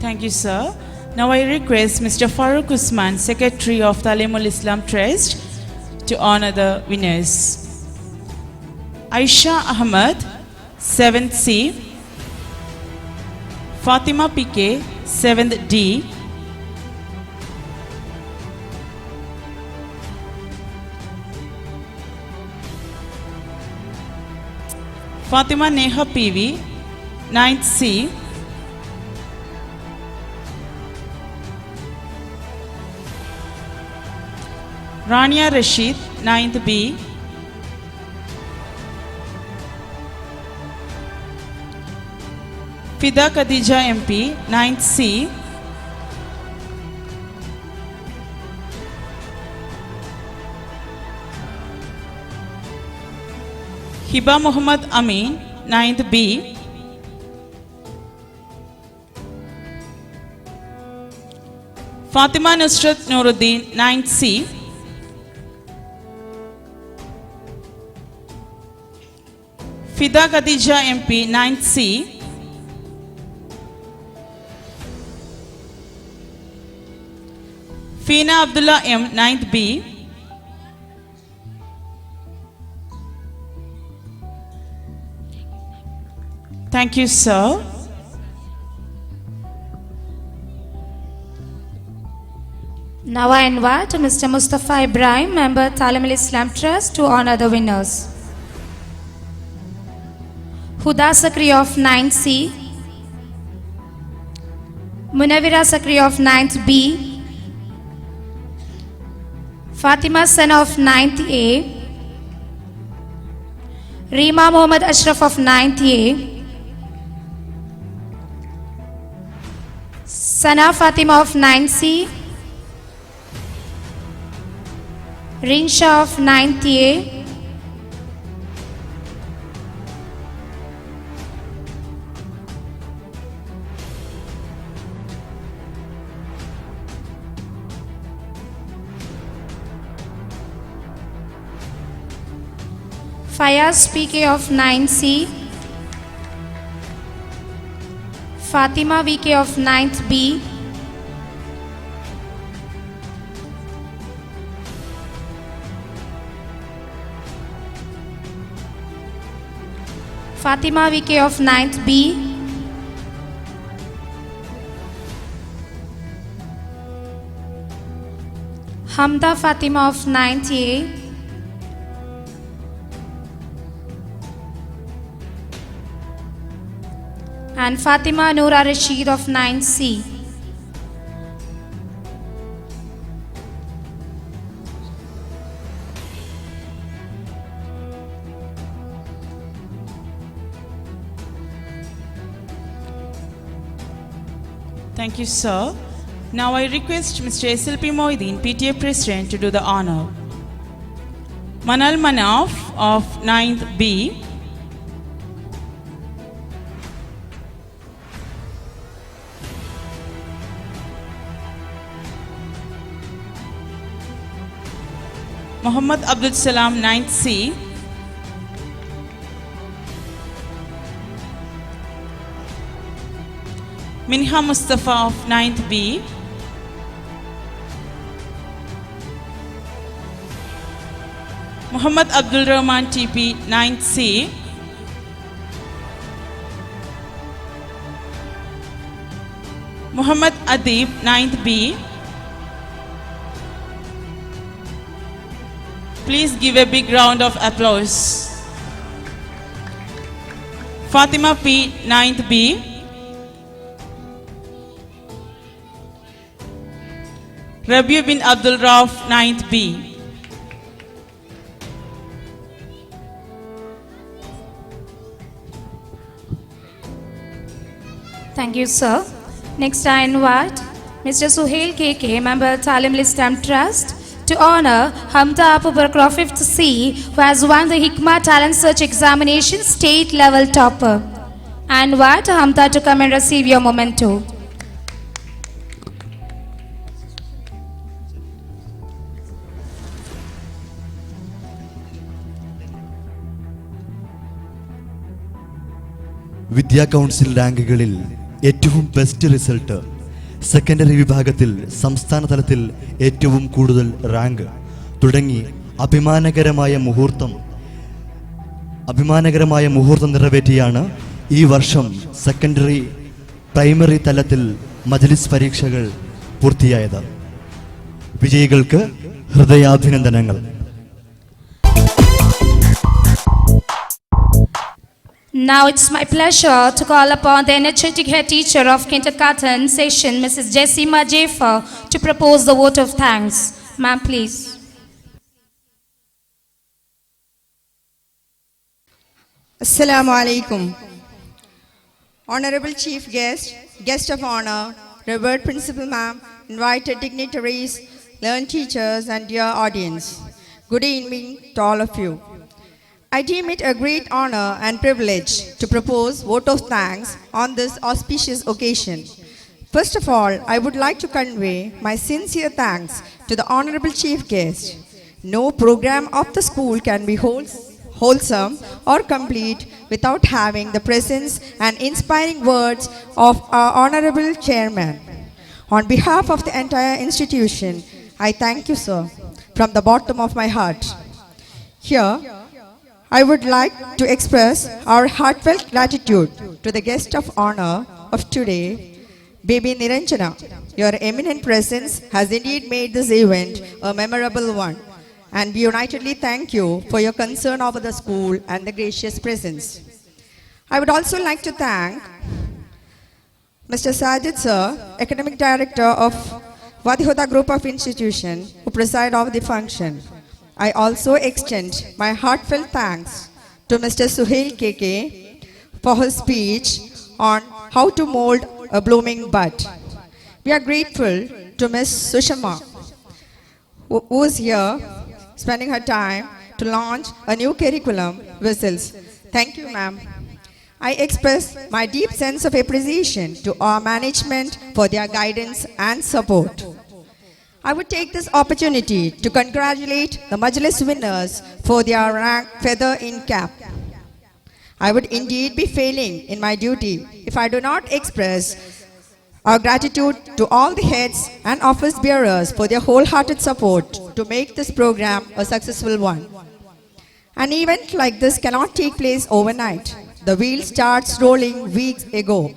[SPEAKER 2] Thank you, sir. Now I request Mr. Farooq Usman, Secretary of Talimul Islam Trust, to honor the winners. Aisha Ahmad, 7th C. Fatima PK, 7th D. Fatima Neha PV, 9th C. Rania Rashid, 9th B. Fida Khadija MP, 9th C. Hiba Muhammad Amin, 9th B. Fatima Nusrat Nuruddin, 9th C. Fida Khadija MP, 9th C. Fina Abdullah M, 9th B. Thank you, sir.
[SPEAKER 1] Now I invite Mr. Mustafa Ibrahim, member Talim al-Islam Trust, to honor the winners. Huda Sakri of 9th C, Munawira Sakri of 9th B, Fatima Sana of 9th A, Reema Mohammad Ashraf of 9th A, Sana Fatima of 9th C, Rinsha of 9th A, Fayaz PK of 9C, Fatima VK of 9th B, Fatima VK of 9th B, Hamda Fatima of 9th A, and Fatima Noora Rashid of 9C.
[SPEAKER 2] Thank you, sir. Now I request Mr. SLP Moideen, PTA President, to do the honor. Manal Manaf of 9th B, Muhammad Abdul Salam, 9th C, Minha Mustafa of 9th B, Muhammad Abdul Rahman TP, 9th C, Muhammad Adib, 9th B. Please give a big round of applause. Fatima P, 9th B. Rabi bin Abdul Rauf, 9th B.
[SPEAKER 1] Thank you, sir. Next, I invite Mr. Suhail KK, member Talim al-Islam Trust, to honor Hamda Abu Bakr of 5th C, who has won the Hikmah Talent Search Examination State Level Topper. I invite Hamda to come and receive your memento.
[SPEAKER 7] Vidya council റാങ്കുകളിൽ ഏറ്റവും best result, secondary വിഭാഗത്തിൽ സംസ്ഥാന തലത്തിൽ ഏറ്റവും കൂടുതൽ rank തുടങ്ങി അഭിമാനകരമായ മുഹൂർത്തം നിറവേറ്റിയാണ് ഈ വർഷം സെക്കൻഡറി പ്രൈമറി തലത്തിൽ മജ്ലിസ് പരീക്ഷകൾ പൂർത്തിയായത്. വിജയികൾക്ക് ഹൃദയാഭിനന്ദനങ്ങൾ.
[SPEAKER 1] Now it's my pleasure to call upon the energetic head teacher of kindergarten session, Mrs. Jessima Jaffer, to propose the vote of thanks. Ma'am, please.
[SPEAKER 12] Assalamu alaikum. Honorable Chief Guest, Guest of Honor, Revered Principal Ma'am, invited dignitaries, learned teachers and dear audience. Good evening to all of you. I deem it a great honor and privilege to propose vote of thanks on this auspicious occasion. First of all, I would like to convey my sincere thanks to the Honorable Chief Guest. No program of the school can be wholesome or complete without having the presence and inspiring words of our Honorable Chairman. On behalf of the entire institution, I thank you, sir, from the bottom of my heart. Here, I would like to express our heartfelt gratitude to the guest of honor of today, Baby Niranjana. Your eminent presence has indeed made this event a memorable one, and we unitedly thank you for your concern over the school and the gracious presence. I would also like to thank Mr. Sajid Sir, Academic Director of Vadihota Group of Institution, who preside over the function. I also extend my heartfelt thanks to Mr. Suhail KK for his speech on how to mold a blooming bud. We are grateful to Ms. Sushama, who is here spending her time to launch a new curriculum, Whistles. Thank you, ma'am. I express my deep sense of appreciation to our management for their guidance and support. I would take this opportunity to congratulate the Majlis winners for their rank feather in cap. I would indeed be failing in my duty if I do not express our gratitude to all the heads and office bearers for their wholehearted support to make this program a successful one. An event like this cannot take place overnight. The wheel starts rolling weeks ago.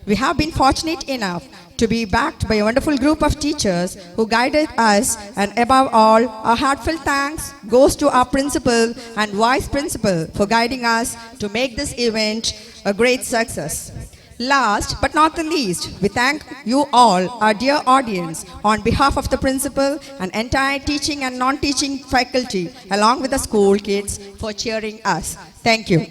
[SPEAKER 12] We have been fortunate enough to be backed by a wonderful group of teachers who guided us, and above all, our heartfelt thanks goes to our principal and vice principal for guiding us to make this event a great success. Last but not the least, we thank you all, our dear audience, on behalf of the principal and entire teaching and non-teaching faculty, along with the school kids, for cheering us. Thank you.